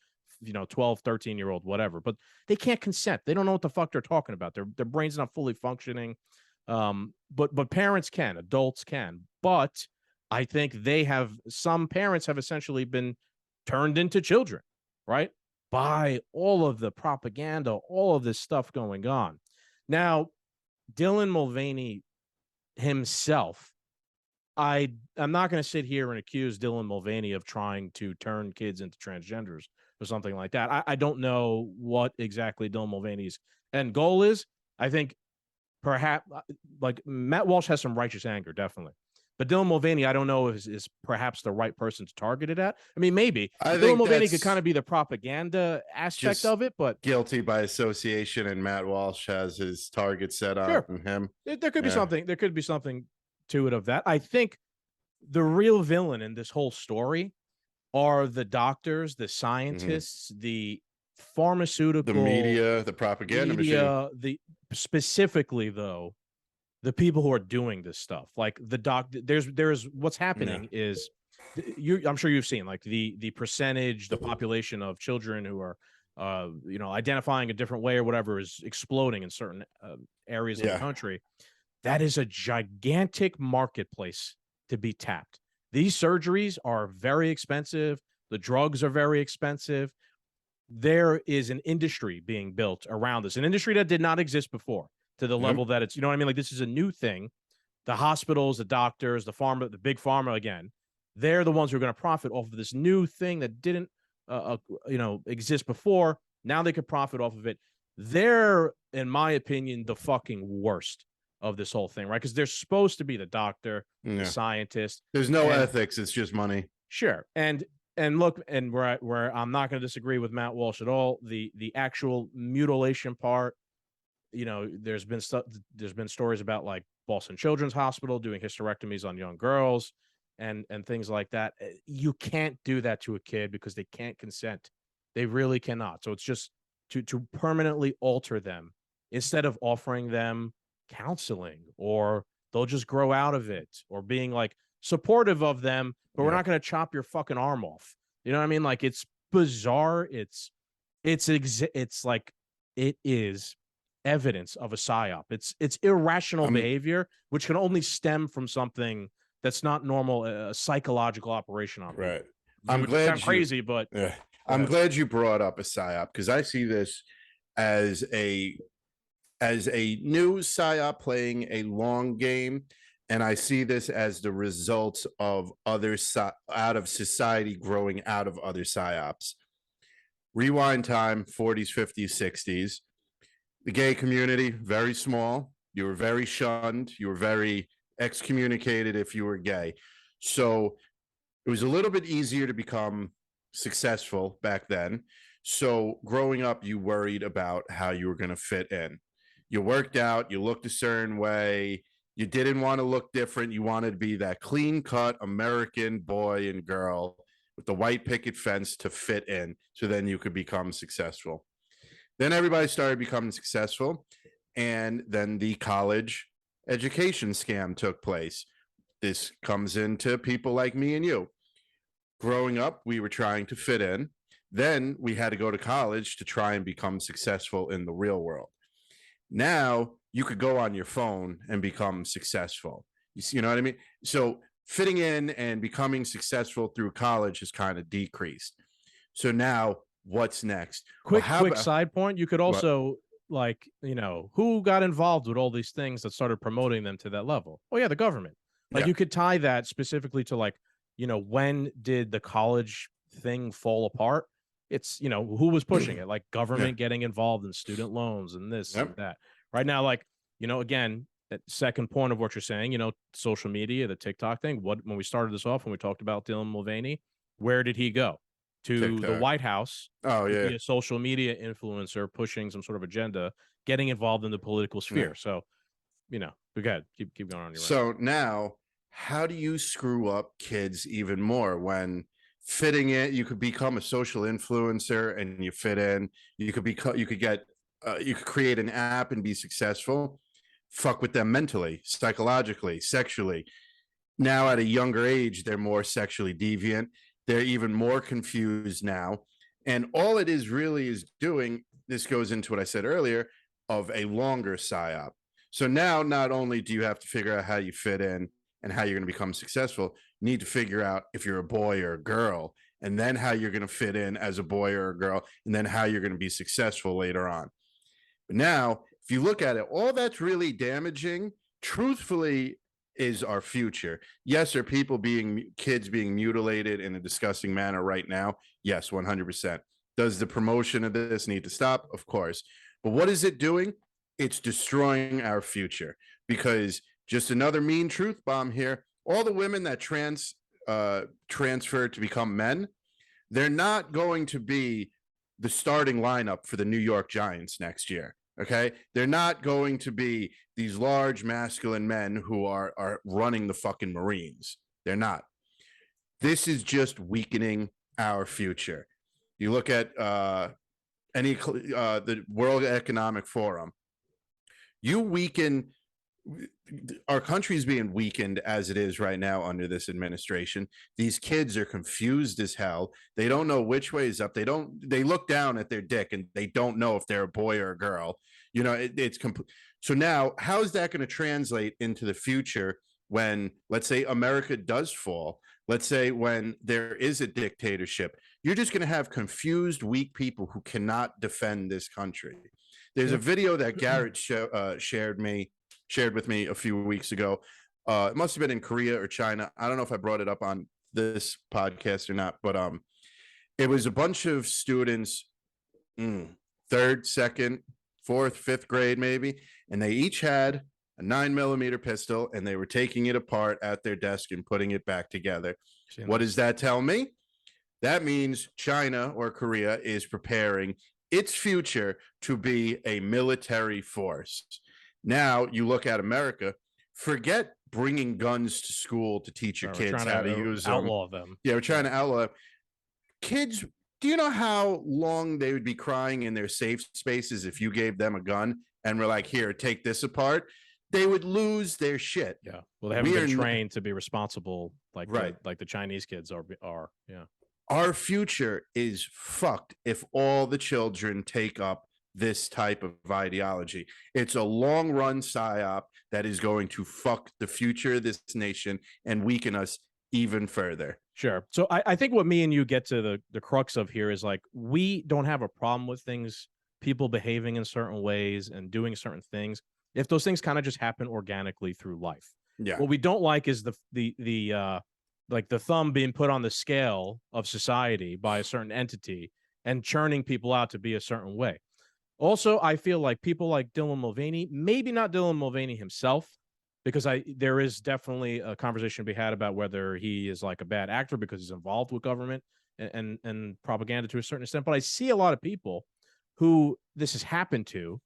[SPEAKER 3] 12, 13-year-old, whatever. But they can't consent. They don't know what the fuck they're talking about. Their brain's not fully functioning. But parents can, adults can. But I think some parents have essentially been turned into children, right? By all of the propaganda, all of this stuff going on. Now, Dylan Mulvaney himself, I'm not going to sit here and accuse Dylan Mulvaney of trying to turn kids into transgenders or something like that. I don't know what exactly Dylan Mulvaney's end goal is. I think perhaps, like, Matt Walsh has some righteous anger, definitely. But Dylan Mulvaney, I don't know if is perhaps the right person to target it at. I mean, maybe. Dylan Mulvaney could kind of be the propaganda aspect of it, but
[SPEAKER 2] guilty by association, and Matt Walsh has his target set on him.
[SPEAKER 3] There could be something. There could be something to it of that. I think the real villain in this whole story are the doctors, the scientists, the pharmaceutical,
[SPEAKER 2] the media, the propaganda machine.
[SPEAKER 3] Specifically though, the people who are doing this stuff, like there's what's happening is I'm sure you've seen like the percentage, the population of children who are identifying a different way or whatever is exploding in certain areas of the country. That is a gigantic marketplace to be tapped. These surgeries are very expensive. The drugs are very expensive. There is an industry being built around this, an industry that did not exist before to the level that it's, you know what I mean? Like, this is a new thing. The hospitals, the doctors, the pharma, the big pharma, again, they're the ones who are going to profit off of this new thing that didn't, exist before. Now they could profit off of it. They're, in my opinion, the fucking worst of this whole thing, right? Because they're supposed to be the doctor, the scientist.
[SPEAKER 2] There's no ethics. It's just money.
[SPEAKER 3] Sure. And look, and where I'm not going to disagree with Matt Walsh at all. The actual mutilation part, there's been stories about like Boston Children's Hospital doing hysterectomies on young girls and things like that. You can't do that to a kid because they can't consent. They really cannot. So it's just to permanently alter them instead of offering them counseling, or they'll just grow out of it, or being like supportive of them, but we're not going to chop your fucking arm off. You know what I mean? Like, it's bizarre. It's like, it is evidence of a psyop. It's irrational behavior, which can only stem from something that's not normal, a psychological operation on
[SPEAKER 2] right.
[SPEAKER 3] I'm glad crazy, but
[SPEAKER 2] I'm glad you brought up a psyop, because I see this as a new psyop playing a long game, and I see this as the results of out of society growing out of other psyops. Rewind time, 40s, 50s, 60s. The gay community, very small. You were very shunned. You were very excommunicated if you were gay. So it was a little bit easier to become successful back then. So growing up, you worried about how you were going to fit in. You worked out, you looked a certain way. You didn't want to look different. You wanted to be that clean-cut American boy and girl with the white picket fence to fit in, so then you could become successful. Then everybody started becoming successful, and then the college education scam took place. This comes into people like me and you. Growing up, we were trying to fit in. Then we had to go to college to try and become successful in the real world. Now you could go on your phone and become successful. You know what I mean? So fitting in and becoming successful through college has kind of decreased. So now what's next?
[SPEAKER 3] Quick side point. You could also, like, who got involved with all these things that started promoting them to that level? Oh yeah, the government. Like, you could tie that specifically to, like, when did the college thing fall apart? It's, who was pushing it? Like, government getting involved in student loans and this and that. Right now, like, again, that second point of what you're saying, social media, the TikTok thing. When we started this off, when we talked about Dylan Mulvaney, where did he go? To TikTok. The White House. Oh, yeah. Be a social media influencer pushing some sort of agenda, getting involved in the political sphere. Yeah. So, go ahead. Keep going on your
[SPEAKER 2] So now, how do you screw up kids even more when fitting in? You could become a social influencer and you fit in. You could create an app and be successful. Fuck with them mentally, psychologically, sexually. Now at a younger age, they're more sexually deviant. They're even more confused now. And all it is really is doing, this goes into what I said earlier, of a longer psyop. So now not only do you have to figure out how you fit in and how you're going to become successful, you need to figure out if you're a boy or a girl, and then how you're going to fit in as a boy or a girl, and then how you're going to be successful later on. But now, if you look at it, all that's really damaging, truthfully, is our future. Yes, are kids being mutilated in a disgusting manner right now? Yes, 100%. Does the promotion of this need to stop? Of course. But what is it doing? It's destroying our future. Because just another mean truth bomb here, all the women that transfer to become men, they're not going to be the starting lineup for the New York Giants next year. Okay, they're not going to be these large masculine men who are running the fucking Marines. They're not. This is just weakening our future. You look at the World Economic Forum. You weaken our country's being weakened as it is right now under this administration. These kids are confused as hell. They don't know which way is up. They look down at their dick and they don't know if they're a boy or a girl. You know, it's complete. So now, how is that going to translate into the future when, let's say, America does fall? Let's say when there is a dictatorship, you're just going to have confused, weak people who cannot defend this country. There's a video that Garrett shared with me a few weeks ago. It must have been in Korea or China. I don't know if I brought it up on this podcast or not, but it was a bunch of students, third, second, fourth, fifth grade, maybe, and they each had a 9mm pistol, and they were taking it apart at their desk and putting it back together. What does that tell me? That means China or Korea is preparing its future to be a military force. Now you look at America, forget bringing guns to school to teach your kids how to use them.
[SPEAKER 3] Outlaw them.
[SPEAKER 2] Yeah, we're trying to outlaw them. Kids, do you know how long they would be crying in their safe spaces if you gave them a gun and were like, here, take this apart? They would lose their shit.
[SPEAKER 3] Yeah. Well, they haven't been trained to be responsible like the Chinese kids are. Yeah.
[SPEAKER 2] Our future is fucked if all the children take up this type of ideology. It's a long run psyop that is going to fuck the future of this nation and weaken us even further.
[SPEAKER 3] Sure. So I think what me and you get to the crux of here is like, we don't have a problem with people behaving in certain ways and doing certain things if those things kind of just happen organically through life.
[SPEAKER 2] Yeah.
[SPEAKER 3] What we don't like is the thumb being put on the scale of society by a certain entity and churning people out to be a certain way. Also, I feel like people like Dylan Mulvaney, maybe not Dylan Mulvaney himself, because there is definitely a conversation to be had about whether he is like a bad actor because he's involved with government and propaganda to a certain extent. But I see a lot of people who this has happened to,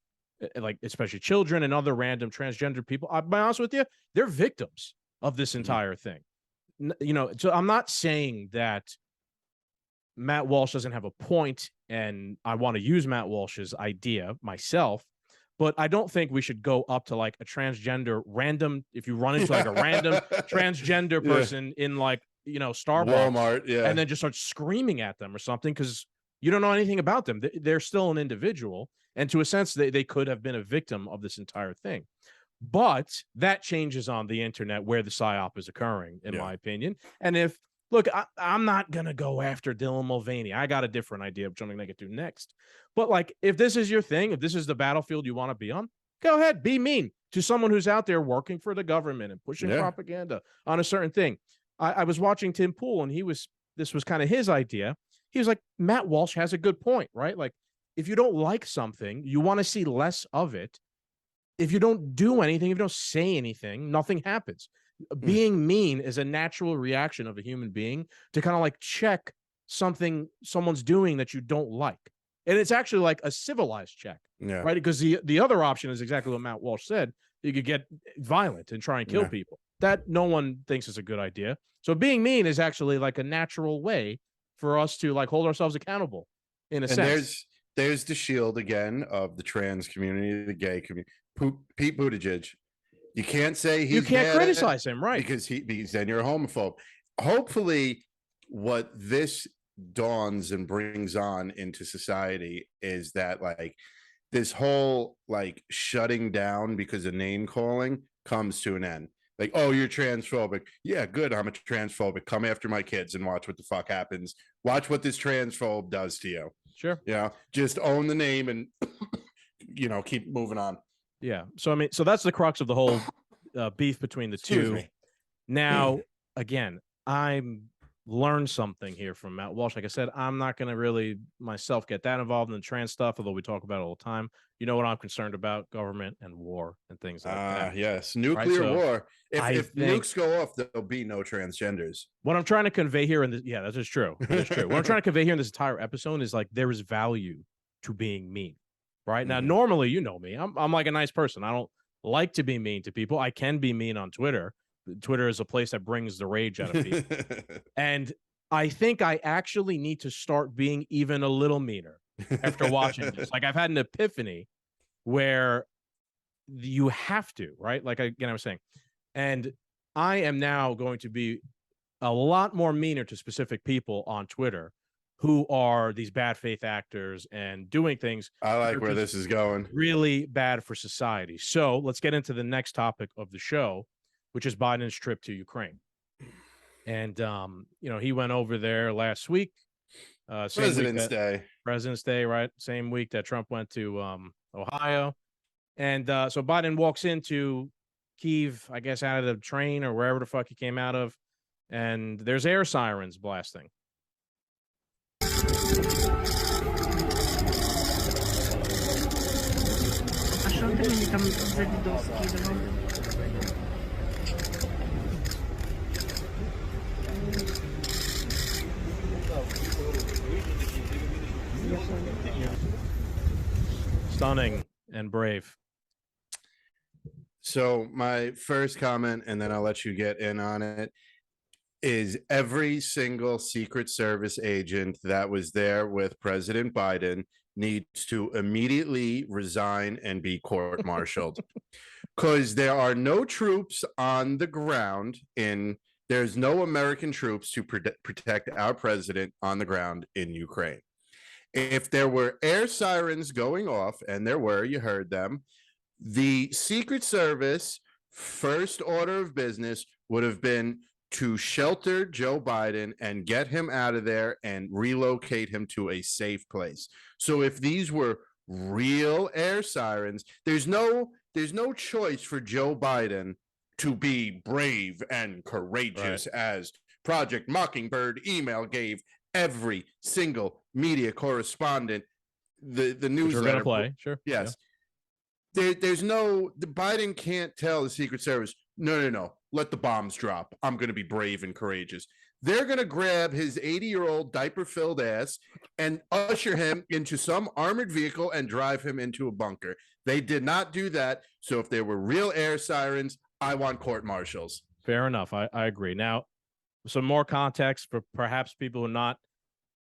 [SPEAKER 3] like especially children and other random transgender people. I'll be honest with you, they're victims of this entire thing. You know, so I'm not saying that Matt Walsh doesn't have a point, and I want to use Matt Walsh's idea myself, but I don't think we should go up to like a transgender random. If you run into like a random transgender person in like, you know, Starbucks,
[SPEAKER 2] Walmart,
[SPEAKER 3] and then just start screaming at them or something, because you don't know anything about them. They're still an individual, and to a sense, they could have been a victim of this entire thing. But that changes on the internet where the psyop is occurring, in my opinion. And look, I'm not going to go after Dylan Mulvaney. I got a different idea, which I'm going to get to next. But like, if this is your thing, if this is the battlefield you want to be on, go ahead, be mean to someone who's out there working for the government and pushing propaganda on a certain thing. I was watching Tim Pool, and this was kind of his idea. He was like, Matt Walsh has a good point, right? Like, if you don't like something, you want to see less of it. If you don't do anything, if you don't say anything, nothing happens. Being mean is a natural reaction of a human being to kind of like check something someone's doing that you don't like. And it's actually like a civilized check, right? Because the other option is exactly what Matt Walsh said. You could get violent and try and kill people. That no one thinks is a good idea. So being mean is actually like a natural way for us to like hold ourselves accountable in a sense.
[SPEAKER 2] There's the shield again of the trans community, the gay community. Pete Buttigieg. You can't say he's
[SPEAKER 3] you can't criticize him, right?
[SPEAKER 2] Because then you're a homophobe. Hopefully, what this dawns and brings on into society is that like this whole like shutting down because of name calling comes to an end. Like, oh, you're transphobic. Yeah, good. I'm a transphobic. Come after my kids and watch what the fuck happens. Watch what this transphobe does to you.
[SPEAKER 3] Sure.
[SPEAKER 2] Yeah. Just own the name and, you know, keep moving on.
[SPEAKER 3] Yeah. So, I mean, so that's the crux of the whole beef between the two. Now, again, I'm learned something here from Matt Walsh. Like I said, I'm not going to really myself get that involved in the trans stuff, although we talk about it all the time. You know what I'm concerned about? Government and war and things like that.
[SPEAKER 2] Yes. Nuclear war. If nukes go off, there'll be no transgenders.
[SPEAKER 3] What I'm trying to convey here in this, that is true. That is true. What I'm trying to convey here in this entire episode is like, there is value to being mean, right? Now, normally, you know me, I'm like a nice person. I don't like to be mean to people. I can be mean on Twitter. Twitter is a place that brings the rage out of people. And I think I actually need to start being even a little meaner after watching this. Like, I've had an epiphany where you have to, right? Like, again, I was saying, and I am now going to be a lot more meaner to specific people on Twitter who are these bad faith actors and doing things.
[SPEAKER 2] I like where this is going.
[SPEAKER 3] Really bad for society. So let's get into the next topic of the show, which is Biden's trip to Ukraine. And, he went over there last week.
[SPEAKER 2] President's Day,
[SPEAKER 3] right? Same week that Trump went to Ohio. And so Biden walks into Kyiv, I guess, out of the train or wherever the fuck he came out of. And there's air sirens blasting. Stunning and brave.
[SPEAKER 2] So my first comment, and then I'll let you get in on it, is every single Secret Service agent that was there with President Biden needs to immediately resign and be court-martialed, because there are no troops on the ground there's no American troops to protect our president on the ground in Ukraine. If there were air sirens going off, and there were, you heard them, the Secret Service first order of business would have been to shelter Joe Biden and get him out of there and relocate him to a safe place. So if these were real air sirens, there's no choice for Joe Biden to be brave and courageous, right, as Project Mockingbird email gave every single media correspondent the news
[SPEAKER 3] we're gonna play. Sure.
[SPEAKER 2] Yes. Yeah. There's no, the Biden can't tell the Secret Service, no, let the bombs drop. I'm going to be brave and courageous. They're going to grab his 80-year-old diaper-filled ass and usher him into some armored vehicle and drive him into a bunker. They did not do that. So if there were real air sirens, I want court-martials.
[SPEAKER 3] Fair enough. I agree. Now, some more context for perhaps people who are not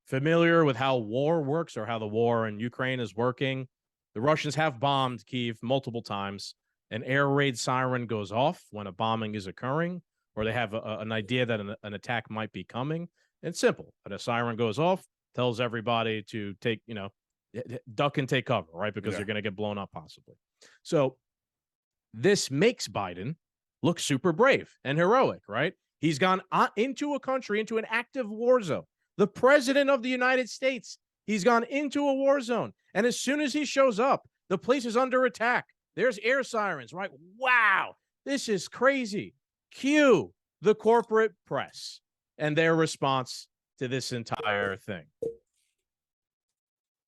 [SPEAKER 3] familiar with how war works or how the war in Ukraine is working. The Russians have bombed Kyiv multiple times. An air raid siren goes off when a bombing is occurring, or they have an idea that an attack might be coming. It's simple. But a siren goes off, tells everybody to take, duck and take cover, right? Because they're going to get blown up possibly. So this makes Biden look super brave and heroic, right? He's gone into a country, into an active war zone. The president of the United States, he's gone into a war zone. And as soon as he shows up, the place is under attack. There's air sirens, right? Wow, this is crazy. Cue the corporate press and their response to this entire thing.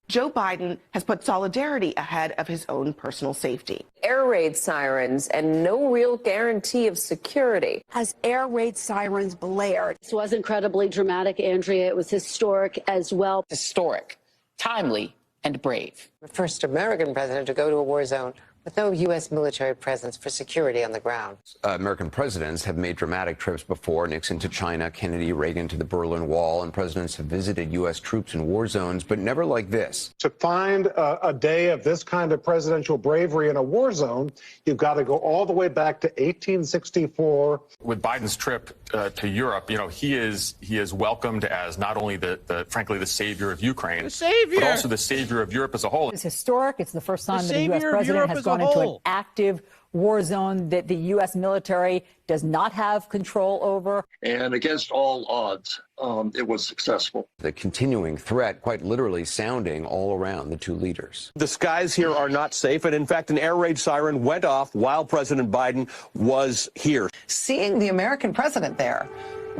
[SPEAKER 6] Joe Biden has put solidarity ahead of his own personal safety.
[SPEAKER 7] Air raid sirens and no real guarantee of security.
[SPEAKER 8] As air raid sirens blared.
[SPEAKER 9] This was incredibly dramatic, Andrea. It was historic as well.
[SPEAKER 10] Historic, timely, and brave.
[SPEAKER 11] The first American president to go to a war zone with no U.S. military presence for security on the ground.
[SPEAKER 12] American presidents have made dramatic trips before, Nixon to China, Kennedy, Reagan to the Berlin Wall, and presidents have visited U.S. troops in war zones, but never like this.
[SPEAKER 13] To find a day of this kind of presidential bravery in a war zone, you've got to go all the way back to 1864.
[SPEAKER 14] With Biden's trip to Europe, he is welcomed as not only frankly the savior of Ukraine, but also the savior of Europe as a whole.
[SPEAKER 15] It's historic. It's the first time that a U.S. president has gone into an active war zone that the U.S. military does not have control over.
[SPEAKER 16] And against all odds, it was successful.
[SPEAKER 12] The continuing threat quite literally sounding all around the two leaders.
[SPEAKER 17] The skies here are not safe, and in fact, an air raid siren went off while President Biden was here.
[SPEAKER 18] Seeing the American president there,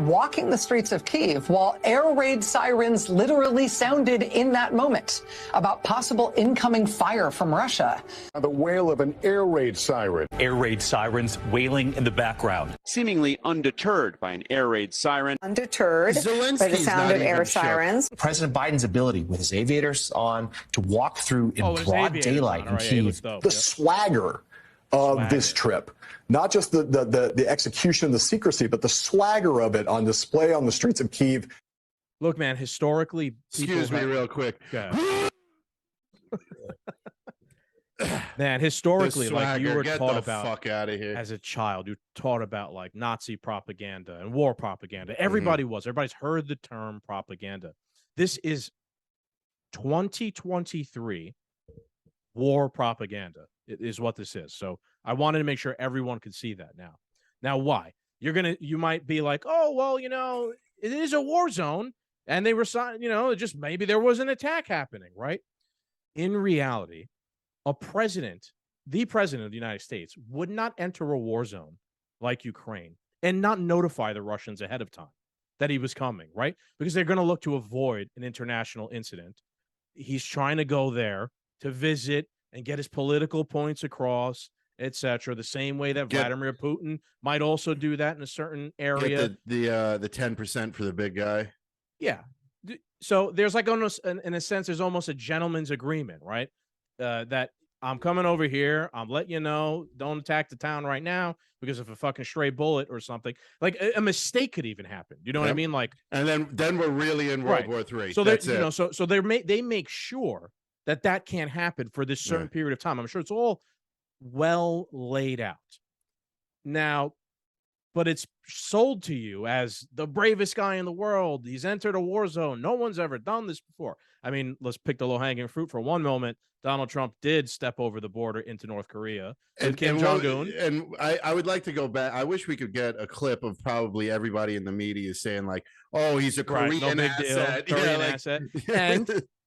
[SPEAKER 18] walking the streets of Kyiv while air raid sirens literally sounded in that moment about possible incoming fire from Russia.
[SPEAKER 19] The wail of an air raid siren.
[SPEAKER 20] Air raid sirens wailing in the background.
[SPEAKER 21] Seemingly undeterred by an air raid siren.
[SPEAKER 22] Undeterred by the sound of air sirens.
[SPEAKER 23] President Biden's ability with his aviators on to walk through in broad daylight in Kyiv.
[SPEAKER 19] The swagger of this trip. Not just the execution, the secrecy, but the swagger of it on display on the streets of Kyiv.
[SPEAKER 3] Look, man, historically...
[SPEAKER 2] Excuse me real quick.
[SPEAKER 3] Man, historically, like you were
[SPEAKER 2] get
[SPEAKER 3] taught
[SPEAKER 2] the
[SPEAKER 3] about
[SPEAKER 2] fuck out of here
[SPEAKER 3] as a child, you taught about like Nazi propaganda and war propaganda. Everybody's heard the term propaganda. This is 2023 war propaganda is what this is. So I wanted to make sure everyone could see that now. Now, why? You might be like, oh, well, it is a war zone and they were, just maybe there was an attack happening, right? In reality, the president of the United States would not enter a war zone like Ukraine and not notify the Russians ahead of time that he was coming, right? Because they're going to look to avoid an international incident. He's trying to go there to visit and get his political points across, etc. The same way that Vladimir Putin might also do that in a certain area.
[SPEAKER 2] Get the 10% for the big guy.
[SPEAKER 3] Yeah. So there's like almost, in a sense, there's almost a gentleman's agreement, right? That I'm coming over here. I'm letting you know, don't attack the town right now because of a fucking stray bullet or something. Like a mistake could even happen. You know what I mean? Like,
[SPEAKER 2] and then we're really in World War III.
[SPEAKER 3] So
[SPEAKER 2] that's
[SPEAKER 3] it. So they make sure that can't happen for this certain period of time. I'm sure it's all well laid out. Now, but it's sold to you as the bravest guy in the world. He's entered a war zone. No one's ever done this before. I mean, let's pick the low-hanging fruit for one moment. Donald Trump did step over the border into North Korea with Kim Jong-un.
[SPEAKER 2] And I would like to go back. I wish we could get a clip of probably everybody in the media saying like, oh, he's a Korean asset.
[SPEAKER 3] Korean asset.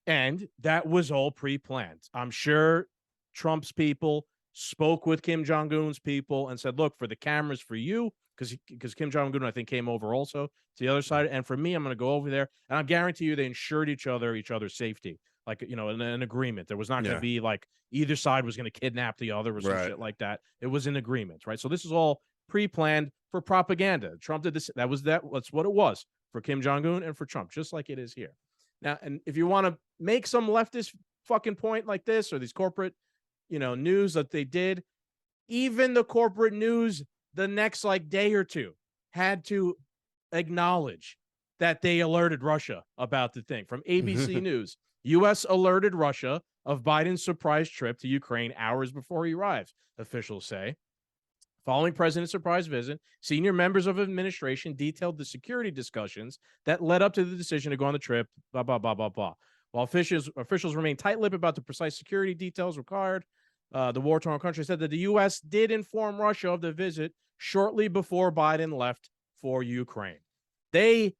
[SPEAKER 3] And that was all pre-planned. I'm sure Trump's people spoke with Kim Jong-un's people and said, look, for the cameras for you, because Kim Jong-un, I think, came over also to the other side. And for me, I'm going to go over there. And I guarantee you they ensured other's safety. Like, an agreement. There was not going to be like either side was going to kidnap the other or some shit like that. It was an agreement, right? So this is all pre-planned for propaganda. Trump did this. That's what it was for Kim Jong-un and for Trump, just like it is here. Now, and if you want to make some leftist fucking point like this or these corporate, news that they did, even the corporate news the next day or two had to acknowledge that they alerted Russia about the thing. From ABC News, U.S. alerted Russia of Biden's surprise trip to Ukraine hours before he arrives, officials say. Following President's surprise visit, senior members of administration detailed the security discussions that led up to the decision to go on the trip, blah, blah, blah, blah, blah. While officials remain tight-lipped about the precise security details required, the war-torn country said that the U.S. did inform Russia of the visit shortly before Biden left for Ukraine. They,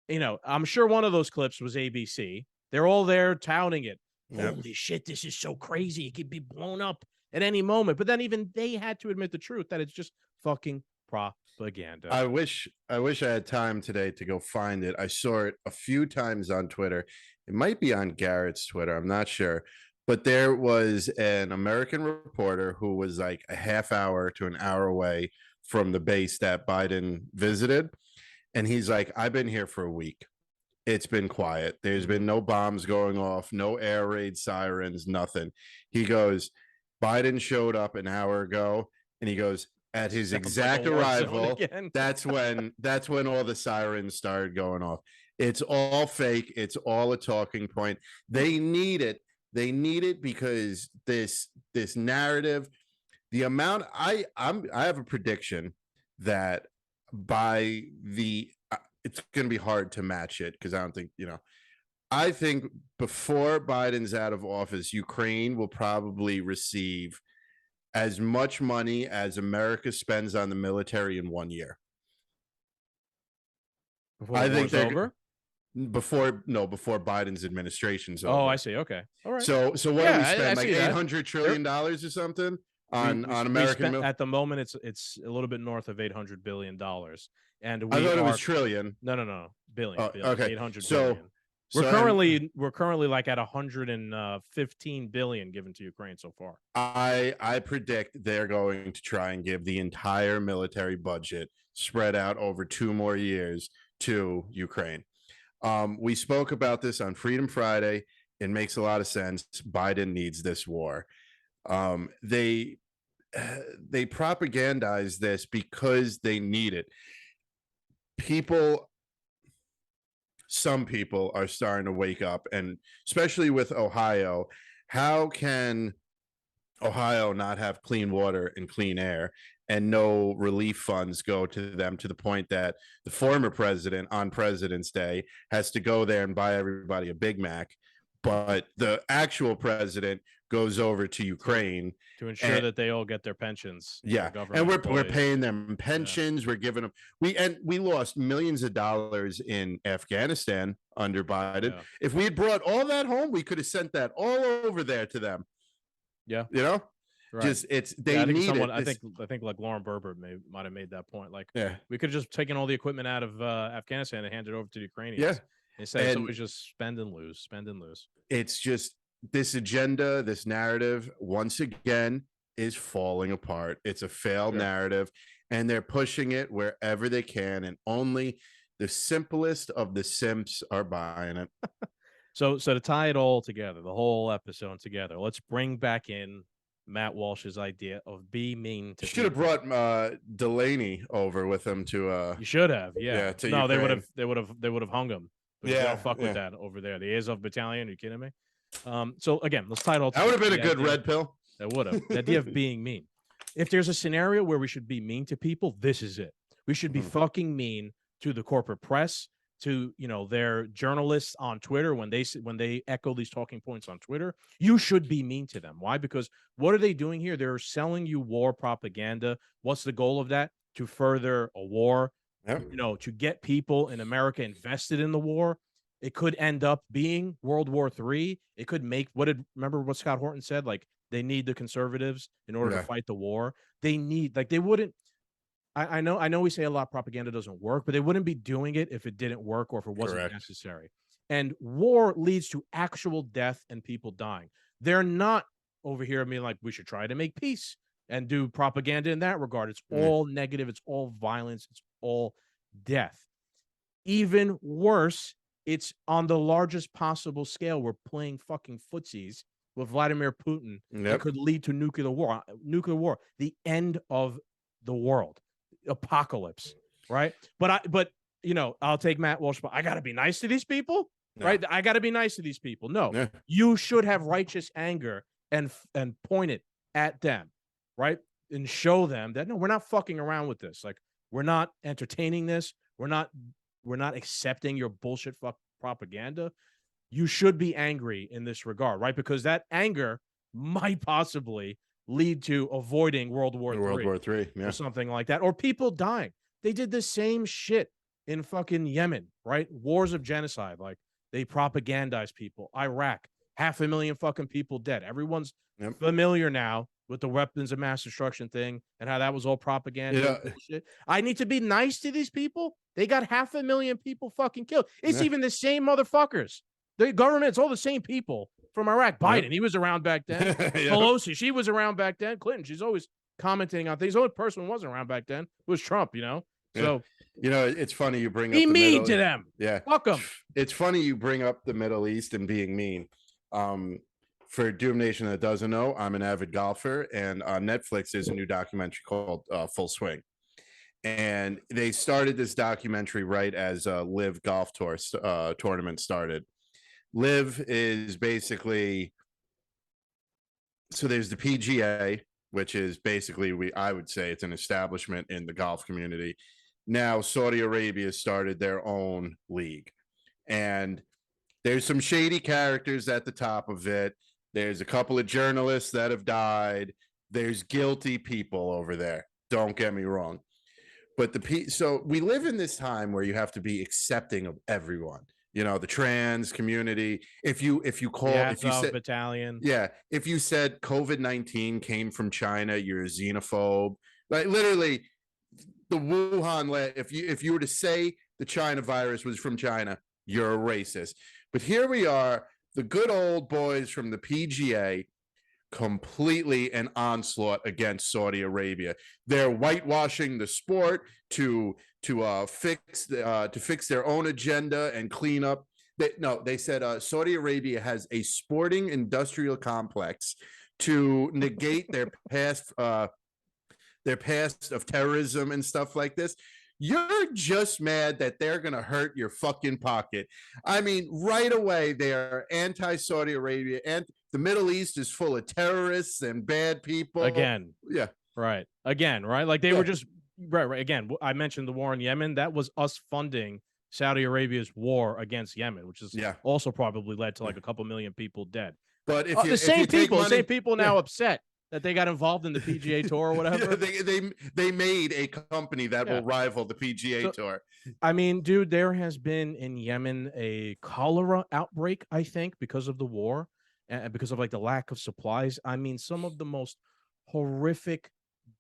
[SPEAKER 3] I'm sure one of those clips was ABC. They're all there touting it. Holy shit, this is so crazy. It could be blown up at any moment. But then even they had to admit the truth that it's just fucking propaganda.
[SPEAKER 2] I wish I had time today to go find it. I saw it a few times on Twitter. It might be on Garrett's Twitter. I'm not sure. But there was an American reporter who was like a half hour to an hour away from the base that Biden visited. And he's like, I've been here for a week. It's been quiet. There's been no bombs going off, no air raid sirens, nothing. He goes, Biden showed up an hour ago, and he goes, at his exact arrival, that's when all the sirens started going off. It's all fake. It's all a talking point. They need it. They need it because this narrative, the amount I have a prediction that by the it's going to be hard to match it because I don't think, I think before Biden's out of office, Ukraine will probably receive as much money as America spends on the military in 1 year.
[SPEAKER 3] I think they're over.
[SPEAKER 2] Before Biden's administration's over.
[SPEAKER 3] Oh, I see. Okay. All right.
[SPEAKER 2] So what do we spend? Like $800 trillion or something on American
[SPEAKER 3] at the moment it's a little bit north of $800 billion. And
[SPEAKER 2] I thought it was trillion.
[SPEAKER 3] No. Billion.
[SPEAKER 2] Okay.
[SPEAKER 3] 800 billion. We're currently like at 115 billion given to Ukraine so far.
[SPEAKER 2] I predict they're going to try and give the entire military budget spread out over 2 more years to Ukraine. We spoke about this on Freedom Friday. It makes a lot of sense. Biden needs this war. They propagandize this because they need it. Some people are starting to wake up, and especially with Ohio, how can Ohio not have clean water and clean air, and no relief funds go to them, to the point that the former president on President's Day has to go there and buy everybody a Big Mac, but the actual president goes over to Ukraine
[SPEAKER 3] to ensure that they all get their pensions.
[SPEAKER 2] Yeah, and we're paying them pensions. We're giving them we lost millions of dollars in Afghanistan under Biden.
[SPEAKER 3] Yeah.
[SPEAKER 2] If we had brought all that home, we could have sent that all over there to them.
[SPEAKER 3] Yeah,
[SPEAKER 2] you know,
[SPEAKER 3] right.
[SPEAKER 2] just they
[SPEAKER 3] I think
[SPEAKER 2] need
[SPEAKER 3] someone,
[SPEAKER 2] it.
[SPEAKER 3] I think like Lauren Berber might have made that point. Like,
[SPEAKER 2] Yeah.
[SPEAKER 3] we could have just taken all the equipment out of Afghanistan and handed it over to the Ukrainians.
[SPEAKER 2] Yeah.
[SPEAKER 3] Instead, it's
[SPEAKER 2] And-
[SPEAKER 3] always just spend and lose, spend and lose.
[SPEAKER 2] It's just this agenda, this narrative, once again, is falling apart. It's a failed narrative, and they're pushing it wherever they can, and only the simplest of the simps are buying it.
[SPEAKER 3] So to tie it all together, the whole episode together, let's bring back in Matt Walsh's idea of be mean to
[SPEAKER 2] Should have
[SPEAKER 3] people.
[SPEAKER 2] brought Delaney over with him to.
[SPEAKER 3] You should have, yeah.
[SPEAKER 2] to
[SPEAKER 3] No,
[SPEAKER 2] Ukraine.
[SPEAKER 3] they would have hung him. But
[SPEAKER 2] Yeah,
[SPEAKER 3] they don't fuck with
[SPEAKER 2] yeah.
[SPEAKER 3] that over there. The Azov Battalion. Are you kidding me? So again, let's tie it all
[SPEAKER 2] That would have
[SPEAKER 3] together.
[SPEAKER 2] been a good red pill.
[SPEAKER 3] That would have. The idea of being mean. If there's a scenario where we should be mean to people, this is it. We should be fucking mean to the corporate press, to their journalists on Twitter when they echo these talking points on Twitter. You should be mean to them. Why? Because what are they doing here? They're selling you war propaganda. What's the goal of that? To further a war.
[SPEAKER 2] Yep.
[SPEAKER 3] To get people in America invested in the war. It could end up being World War III. It could make remember what Scott Horton said? Like, they need the conservatives in order to fight the war. They wouldn't. I know we say a lot propaganda doesn't work, but they wouldn't be doing it if it didn't work or if it wasn't necessary. And war leads to actual death and people dying. They're not over here being like, we should try to make peace and do propaganda in that regard. It's all negative. It's all violence. It's all death. Even worse, it's on the largest possible scale. We're playing fucking footsies with Vladimir Putin. That could lead to nuclear war, the end of the world, apocalypse, right? But I'll take Matt Walsh, but I got to be nice to these people, right? I got to be nice to these people. No, you should have righteous anger and point it at them, right? And show them that, no, we're not fucking around with this. Like, we're not entertaining this. We're not accepting your bullshit propaganda. You should be angry in this regard, right? Because that anger might possibly lead to avoiding World War III, or something like that, or people dying. They did the same shit in fucking Yemen, right? Wars of genocide. Like, they propagandize people. Iraq, 500,000 fucking people dead. Everyone's familiar now with the weapons of mass destruction thing and how that was all propaganda. And shit. I need to be nice to these people. They got 500,000 people fucking killed. It's even the same motherfuckers. The government, it's all the same people from Iraq. Biden, he was around back then. Pelosi, she was around back then. Clinton, she's always commenting on things. The only person who wasn't around back then was Trump, So,
[SPEAKER 2] it's funny you bring up
[SPEAKER 3] be
[SPEAKER 2] the
[SPEAKER 3] mean
[SPEAKER 2] Middle
[SPEAKER 3] to them.
[SPEAKER 2] Yeah.
[SPEAKER 3] Fuck them.
[SPEAKER 2] It's funny you bring up the Middle East and being mean. For Doom Nation that doesn't know, I'm an avid golfer, and on Netflix there's a new documentary called Full Swing. And they started this documentary right as Live Golf Tour tournament started. Live is basically, so there's the PGA, which is basically, I would say it's an establishment in the golf community. Now Saudi Arabia started their own league, and there's some shady characters at the top of it. There's a couple of journalists that have died. There's guilty people over there. Don't get me wrong. But so we live in this time where you have to be accepting of everyone. The trans community. If you said
[SPEAKER 3] battalion,
[SPEAKER 2] if you said COVID-19 came from China, you're a xenophobe. Like, literally, the Wuhan. If you were to say the China virus was from China, you're a racist. But here we are, the good old boys from the PGA, completely an onslaught against Saudi Arabia. They're whitewashing the sport to fix their own agenda and clean up. They said Saudi Arabia has a sporting industrial complex to negate their past of terrorism and stuff like this. You're just mad that they're going to hurt your fucking pocket. I mean, right away, they are anti-Saudi Arabia. And the Middle East is full of terrorists and bad people.
[SPEAKER 3] Again.
[SPEAKER 2] Yeah.
[SPEAKER 3] Right. Again, right? Like they were just right. Again, I mentioned the war in Yemen. That was us funding Saudi Arabia's war against Yemen, which is also probably led to like a couple million people dead.
[SPEAKER 2] But if you,
[SPEAKER 3] the same
[SPEAKER 2] money,
[SPEAKER 3] people now upset that they got involved in the PGA Tour or whatever.
[SPEAKER 2] They made a company that will rival the PGA Tour.
[SPEAKER 3] I mean, dude, there has been in Yemen a cholera outbreak, I think, because of the war and because of like the lack of supplies. I mean, some of the most horrific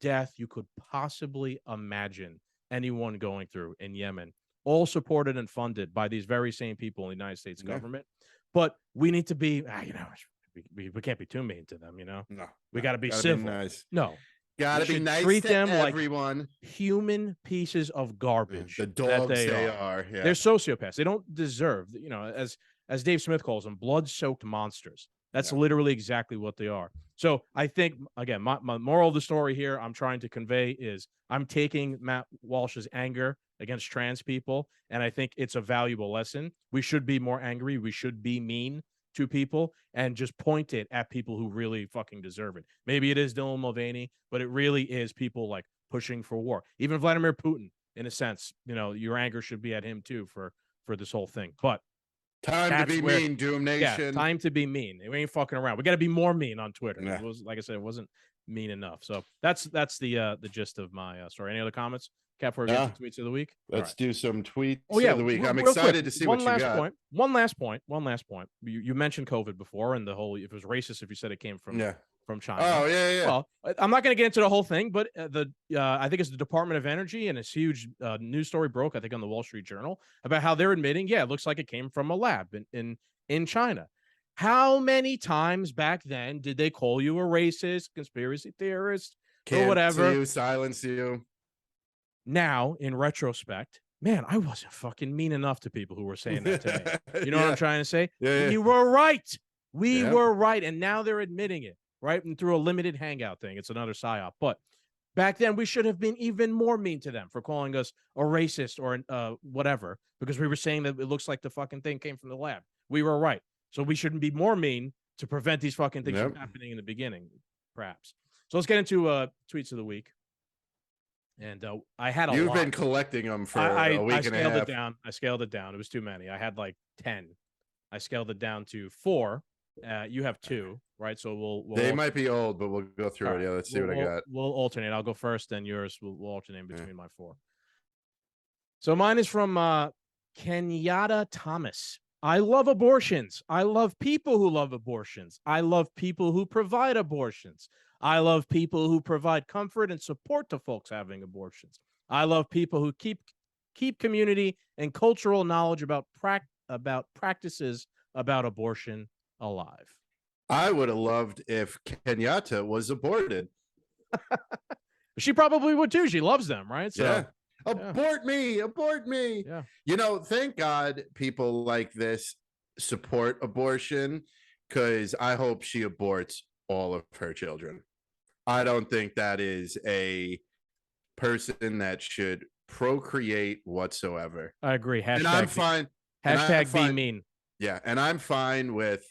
[SPEAKER 3] death you could possibly imagine anyone going through in Yemen, all supported and funded by these very same people in the United States government. But we need to be, we can't be too mean to them, No, we got to be civil.
[SPEAKER 2] Nice.
[SPEAKER 3] No,
[SPEAKER 2] gotta be nice.
[SPEAKER 3] Treat
[SPEAKER 2] to
[SPEAKER 3] them
[SPEAKER 2] everyone.
[SPEAKER 3] like human pieces of garbage.
[SPEAKER 2] The dogs
[SPEAKER 3] they are.
[SPEAKER 2] Yeah.
[SPEAKER 3] They're sociopaths. They don't deserve, as Dave Smith calls them, blood-soaked monsters. That's literally exactly what they are. So I think, again, my moral of the story here I'm trying to convey is I'm taking Matt Walsh's anger against trans people, and I think it's a valuable lesson. We should be more angry. We should be mean to people and just point it at people who really fucking deserve it. Maybe it is Dylan Mulvaney, but it really is people like pushing for war. Even Vladimir Putin, in a sense, your anger should be at him too for this whole thing. But
[SPEAKER 2] time to be mean, Doom Nation.
[SPEAKER 3] Yeah, time to be mean. We ain't fucking around. We got to be more mean on Twitter. It was, like I said, it wasn't mean enough. So that's the gist of my story. Any other comments, Cap, before we get to tweets of the week?
[SPEAKER 2] Let's do some tweets
[SPEAKER 3] of
[SPEAKER 2] the week. I'm excited to see what you got.
[SPEAKER 3] One last point. You mentioned COVID before, and the whole, if it was racist if you said it came from China.
[SPEAKER 2] Oh, yeah.
[SPEAKER 3] Well, I'm not going to get into the whole thing, but I think it's the Department of Energy, and this huge news story broke, I think, on the Wall Street Journal about how they're admitting, it looks like it came from a lab in China. How many times back then did they call you a racist, conspiracy theorist, or whatever?
[SPEAKER 2] Silence you.
[SPEAKER 3] Now, in retrospect, man, I wasn't fucking mean enough to people who were saying that to me. You know what I'm trying to say?
[SPEAKER 2] Yeah.
[SPEAKER 3] We were right. We were right, and now they're admitting it. Right, and through a limited hangout thing, it's another psyop. But back then, we should have been even more mean to them for calling us a racist or whatever, because we were saying that it looks like the fucking thing came from the lab. We were right, so we shouldn't be more mean to prevent these fucking things from happening in the beginning, perhaps. So let's get into tweets of the week. And I had a lot.
[SPEAKER 2] You've been collecting them for a week and a half.
[SPEAKER 3] I scaled it down. It was too many. I had like 10. I scaled it down to 4. You have 2, right? So we'll
[SPEAKER 2] they might be old, but we'll go through it. Yeah, let's see what I got.
[SPEAKER 3] We'll alternate. I'll go first, then yours. We'll alternate between my 4. So mine is from Kenyatta Thomas. I love abortions. I love people who love abortions. I love people who provide abortions. I love people who provide comfort and support to folks having abortions. I love people who keep community and cultural knowledge about practices about abortion alive.
[SPEAKER 2] I would have loved if Kenyatta was aborted.
[SPEAKER 3] She probably would too. She loves them, right? So,
[SPEAKER 2] abort me. Yeah. Thank God people like this support abortion, because I hope she aborts all of her children. I don't think that is a person that should procreate whatsoever.
[SPEAKER 3] I agree.
[SPEAKER 2] And I'm fine.
[SPEAKER 3] Hashtag be mean.
[SPEAKER 2] Yeah, and I'm fine with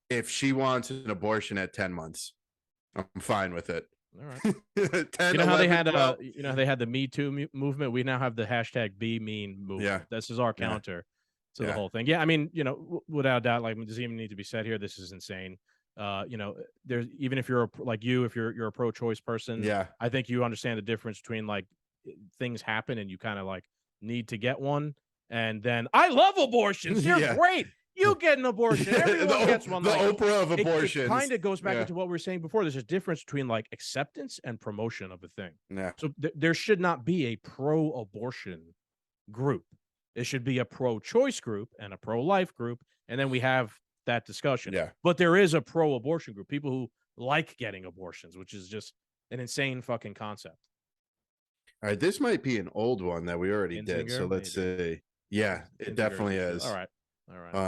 [SPEAKER 2] if she wants an abortion at 10 months. I'm fine with it.
[SPEAKER 3] All right.
[SPEAKER 2] 10,
[SPEAKER 3] you know how
[SPEAKER 2] 11,
[SPEAKER 3] they had the Me Too movement? We now have the hashtag be mean movement.
[SPEAKER 2] Yeah.
[SPEAKER 3] This is our counter to the whole thing. Yeah, I mean, without doubt, like, does it even need to be said here? This is insane. There's, even if you're if you're a pro-choice person, I think you understand the difference between like things happen and you kind of like need to get one, and then I love abortions. You're great. You get an abortion. Everyone gets one.
[SPEAKER 2] The Oprah of abortions.
[SPEAKER 3] It kind of goes back into what we were saying before. There's a difference between like acceptance and promotion of a thing.
[SPEAKER 2] Yeah.
[SPEAKER 3] So there should not be a pro-abortion group. It should be a pro-choice group and a pro-life group, and then we have that discussion.
[SPEAKER 2] Yeah.
[SPEAKER 3] But there is a pro-abortion group, people who like getting abortions, which is just an insane fucking concept.
[SPEAKER 2] All right, this might be an old one that we already did. So let's see. Yeah, it definitely is.
[SPEAKER 3] All right.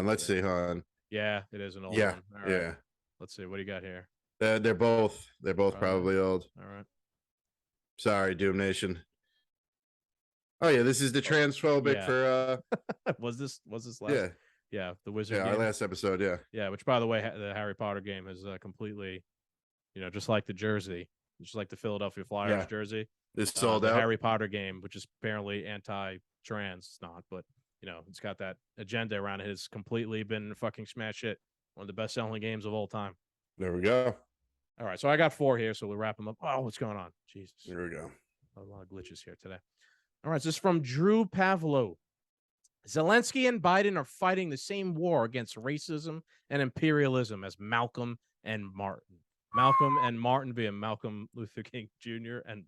[SPEAKER 2] Let's see. Hold on.
[SPEAKER 3] Yeah, it is an old one. All right.
[SPEAKER 2] Yeah.
[SPEAKER 3] Let's see. What do you got here?
[SPEAKER 2] They're both probably old.
[SPEAKER 3] All right.
[SPEAKER 2] Sorry, Doom Nation. Oh yeah, this is the transphobic for
[SPEAKER 3] was this last? Yeah, the Wizard
[SPEAKER 2] Yeah,
[SPEAKER 3] game.
[SPEAKER 2] our last episode. Yeah.
[SPEAKER 3] Yeah, which by the way, the Harry Potter game is completely, just like the jersey, just like the Philadelphia Flyers jersey.
[SPEAKER 2] It's sold
[SPEAKER 3] the
[SPEAKER 2] out.
[SPEAKER 3] Harry Potter game, which is apparently anti-trans. It's not, but it's got that agenda around it. It's completely been fucking smash hit. One of the best-selling games of all time.
[SPEAKER 2] There we go.
[SPEAKER 3] All right, so I got 4 here, so we'll wrap them up. Oh, what's going on? Jesus.
[SPEAKER 2] There we go.
[SPEAKER 3] A lot of glitches here today. All right, this is from Drew Pavlo. Zelensky and Biden are fighting the same war against racism and imperialism as Malcolm and Martin. Malcolm and Martin being Malcolm Luther King Jr. and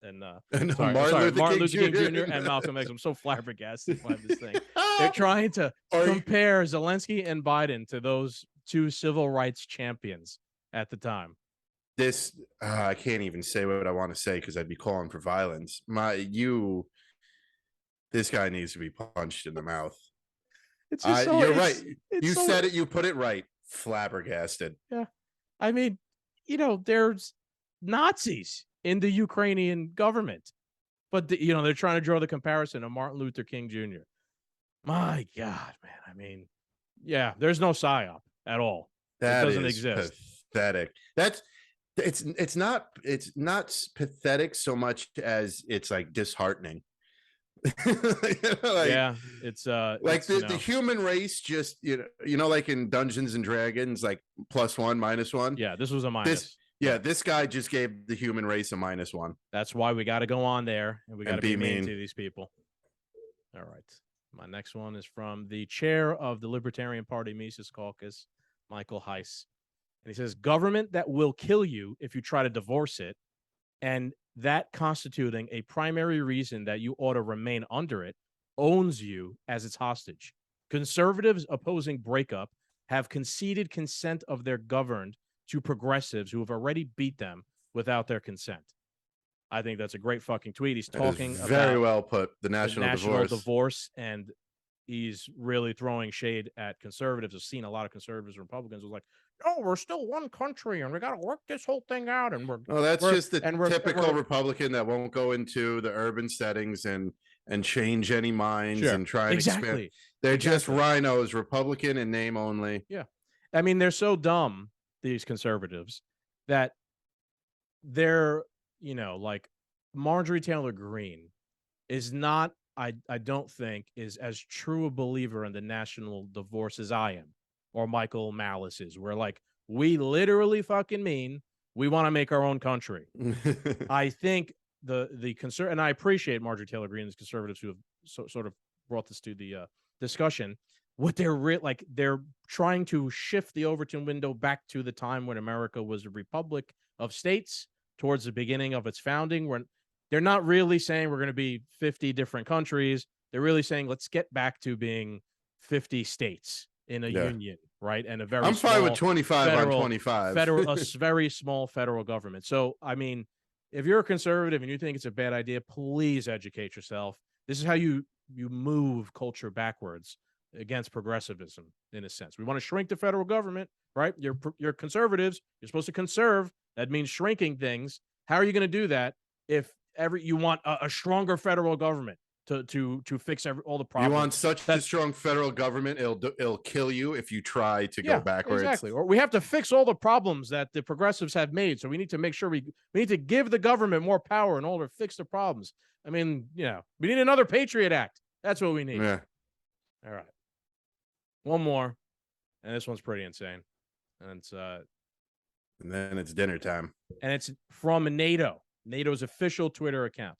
[SPEAKER 3] Martin Luther King Jr. and Malcolm X. I'm so flabbergasted by this thing. They're trying to compare Zelensky and Biden to those 2 civil rights champions at the time.
[SPEAKER 2] This I can't even say what I want to say because I'd be calling for violence. This guy needs to be punched in the mouth.
[SPEAKER 3] It's just
[SPEAKER 2] you're right. You said it. You put it right. Flabbergasted.
[SPEAKER 3] Yeah, I mean, there's Nazis in the Ukrainian government, but they're trying to draw the comparison to Martin Luther King Jr. My God, man. I mean, yeah, there's no psyop at all.
[SPEAKER 2] That
[SPEAKER 3] it doesn't
[SPEAKER 2] is
[SPEAKER 3] exist.
[SPEAKER 2] Pathetic. It's not pathetic so much as it's like disheartening.
[SPEAKER 3] Yeah, it's
[SPEAKER 2] like the human race just like in Dungeons and Dragons, like +1, -1.
[SPEAKER 3] Yeah, this was a minus.
[SPEAKER 2] This guy just gave the human race a -1.
[SPEAKER 3] That's why we got to go on there and we got to be mean to these people. All right, my next one is from the chair of the Libertarian Party Mises Caucus, Michael Heiss, and he says, "Government that will kill you if you try to divorce it, and that constituting a primary reason that you ought to remain under it, owns you as its hostage. Conservatives opposing breakup have conceded consent of their governed to progressives who have already beat them without their consent." I think that's a great fucking tweet. He's talking about
[SPEAKER 2] very well put. The national
[SPEAKER 3] divorce, and he's really throwing shade at conservatives. I've seen a lot of conservatives and Republicans who was like, "Oh, we're still one country, and we got to work this whole thing out." And
[SPEAKER 2] that's just the typical Republican that won't go into the urban settings and change any minds and try and expand. They're just rhinos, Republican in name only.
[SPEAKER 3] Yeah, I mean, they're so dumb, these conservatives, that they're like Marjorie Taylor Greene is not. I don't think is as true a believer in the national divorce as I am, or Michael Malice is. We're like, we literally fucking mean we want to make our own country. I think the and I appreciate Marjorie Taylor Greene's conservatives who have sort of brought this to the discussion. What they're trying to shift the Overton window back to the time when America was a republic of states towards the beginning of its founding, when they're not really saying we're going to be 50 different countries. They're really saying let's get back to being 50 states in a union, right? And a very
[SPEAKER 2] I'm fine with 25 on 25.
[SPEAKER 3] A very small federal government. So, I mean, if you're a conservative and you think it's a bad idea, please educate yourself. This is how you move culture backwards against progressivism, in a sense. We want to shrink the federal government, right? You're conservatives. You're supposed to conserve. That means shrinking things. How are you going to do that if you want a stronger federal government to fix all the problems?
[SPEAKER 2] You want such a strong federal government, it'll kill you if you try to go backwards.
[SPEAKER 3] Exactly. Or we have to fix all the problems that the progressives have made. So we need to make sure we need to give the government more power in order to fix the problems. I mean, we need another Patriot Act. That's what we need.
[SPEAKER 2] Yeah.
[SPEAKER 3] All right. One more, and this one's pretty insane. And
[SPEAKER 2] then it's dinner time.
[SPEAKER 3] And it's from NATO's official Twitter account.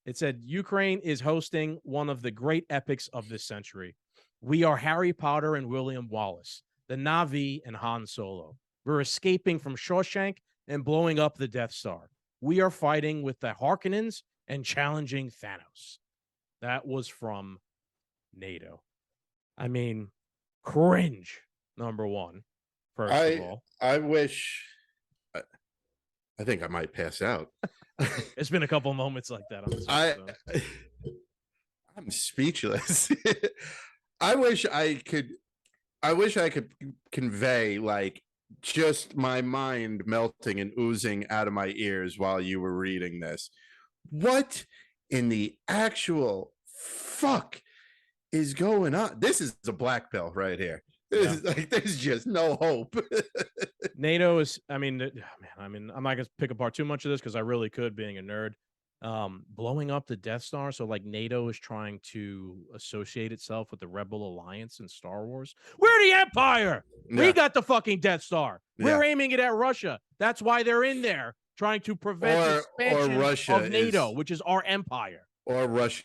[SPEAKER 3] It said, Ukraine is hosting one of the great epics of this century. We are Harry Potter and William Wallace, the Na'vi and Han Solo. We're escaping from Shawshank and blowing up the Death Star. We are fighting with the Harkonnens and challenging Thanos. That was from NATO. I mean, cringe, number one, first of all.
[SPEAKER 2] I wish... I think I might pass out.
[SPEAKER 3] It's been a couple moments like that on this episode.
[SPEAKER 2] I'm speechless. I wish I could convey like just my mind melting and oozing out of my ears while you were reading this. What in the actual fuck is going on? This is a black pill right here. This is like, there's just no hope.
[SPEAKER 3] NATO is, man, I'm not going to pick apart too much of this because I really could, being a nerd. Blowing up the Death Star. So like NATO is trying to associate itself with the Rebel Alliance in Star Wars. We're the Empire.
[SPEAKER 2] Yeah.
[SPEAKER 3] We got the fucking Death Star. We're
[SPEAKER 2] Yeah.
[SPEAKER 3] aiming it at Russia. That's why they're in there trying to prevent the expansion
[SPEAKER 2] Russia
[SPEAKER 3] of NATO, which is our empire.
[SPEAKER 2] Or Russia.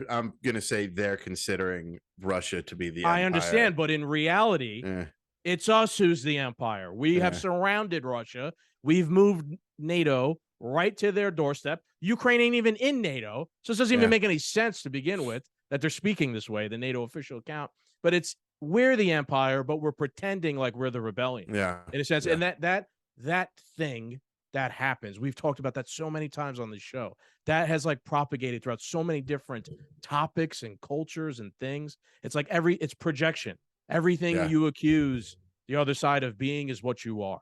[SPEAKER 2] I'm going to say they're considering Russia to be the empire.
[SPEAKER 3] I understand, but in reality, it's us who's the empire. We have surrounded Russia. We've moved NATO right to their doorstep. Ukraine ain't even in NATO, so it doesn't even make any sense to begin with that they're speaking this way, the NATO official account. But we're the empire, but we're pretending like we're the rebellion.
[SPEAKER 2] Yeah.
[SPEAKER 3] In a sense. And that thing that happens, we've talked about that so many times on the show. That has like propagated throughout so many different topics and cultures and things. It's like it's projection. Everything you accuse the other side of being is what you are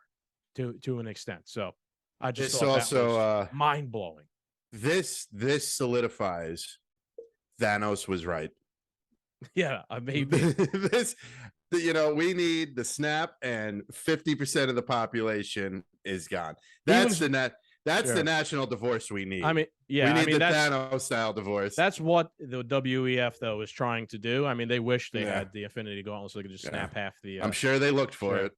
[SPEAKER 3] to an extent. So I just
[SPEAKER 2] It's
[SPEAKER 3] thought
[SPEAKER 2] also
[SPEAKER 3] that was mind-blowing.
[SPEAKER 2] This solidifies Thanos was right.
[SPEAKER 3] Yeah, maybe.
[SPEAKER 2] We need the snap, and 50% of the population is gone. That's the national divorce we need.
[SPEAKER 3] We need
[SPEAKER 2] the Thanos style divorce.
[SPEAKER 3] That's what the WEF though is trying to do. I mean, they wish they had the Infinity Gauntlet so they could just snap half the.
[SPEAKER 2] I'm sure they looked for it.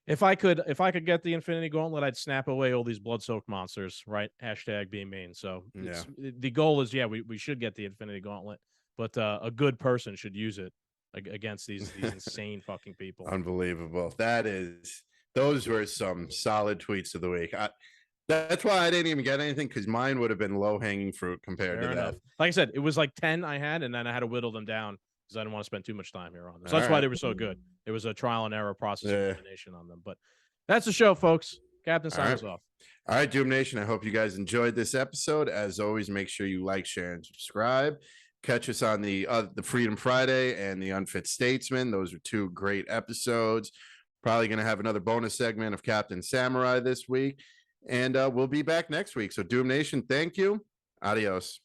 [SPEAKER 3] If I could get the Infinity Gauntlet, I'd snap away all these blood-soaked monsters. Right? Hashtag being mean. So the goal is, we should get the Infinity Gauntlet, but a good person should use it against these insane fucking people.
[SPEAKER 2] Unbelievable. Those were some solid tweets of the week. That's why I didn't even get anything, because mine would have been low-hanging fruit compared to that.
[SPEAKER 3] Like I said, it was like 10 I had, and then I had to whittle them down because I didn't want to spend too much time here on them. So that's why they were so good. It was a trial and error process of elimination on them. But that's the show, folks. Captain signs off.
[SPEAKER 2] All right, Doom Nation, I hope you guys enjoyed this episode. As always, make sure you like, share, and subscribe. Catch us on the Freedom Friday and the Unfit Statesman. Those are two great episodes. Probably going to have another bonus segment of Captain Samurai this week. And we'll be back next week. So Doom Nation, thank you. Adios.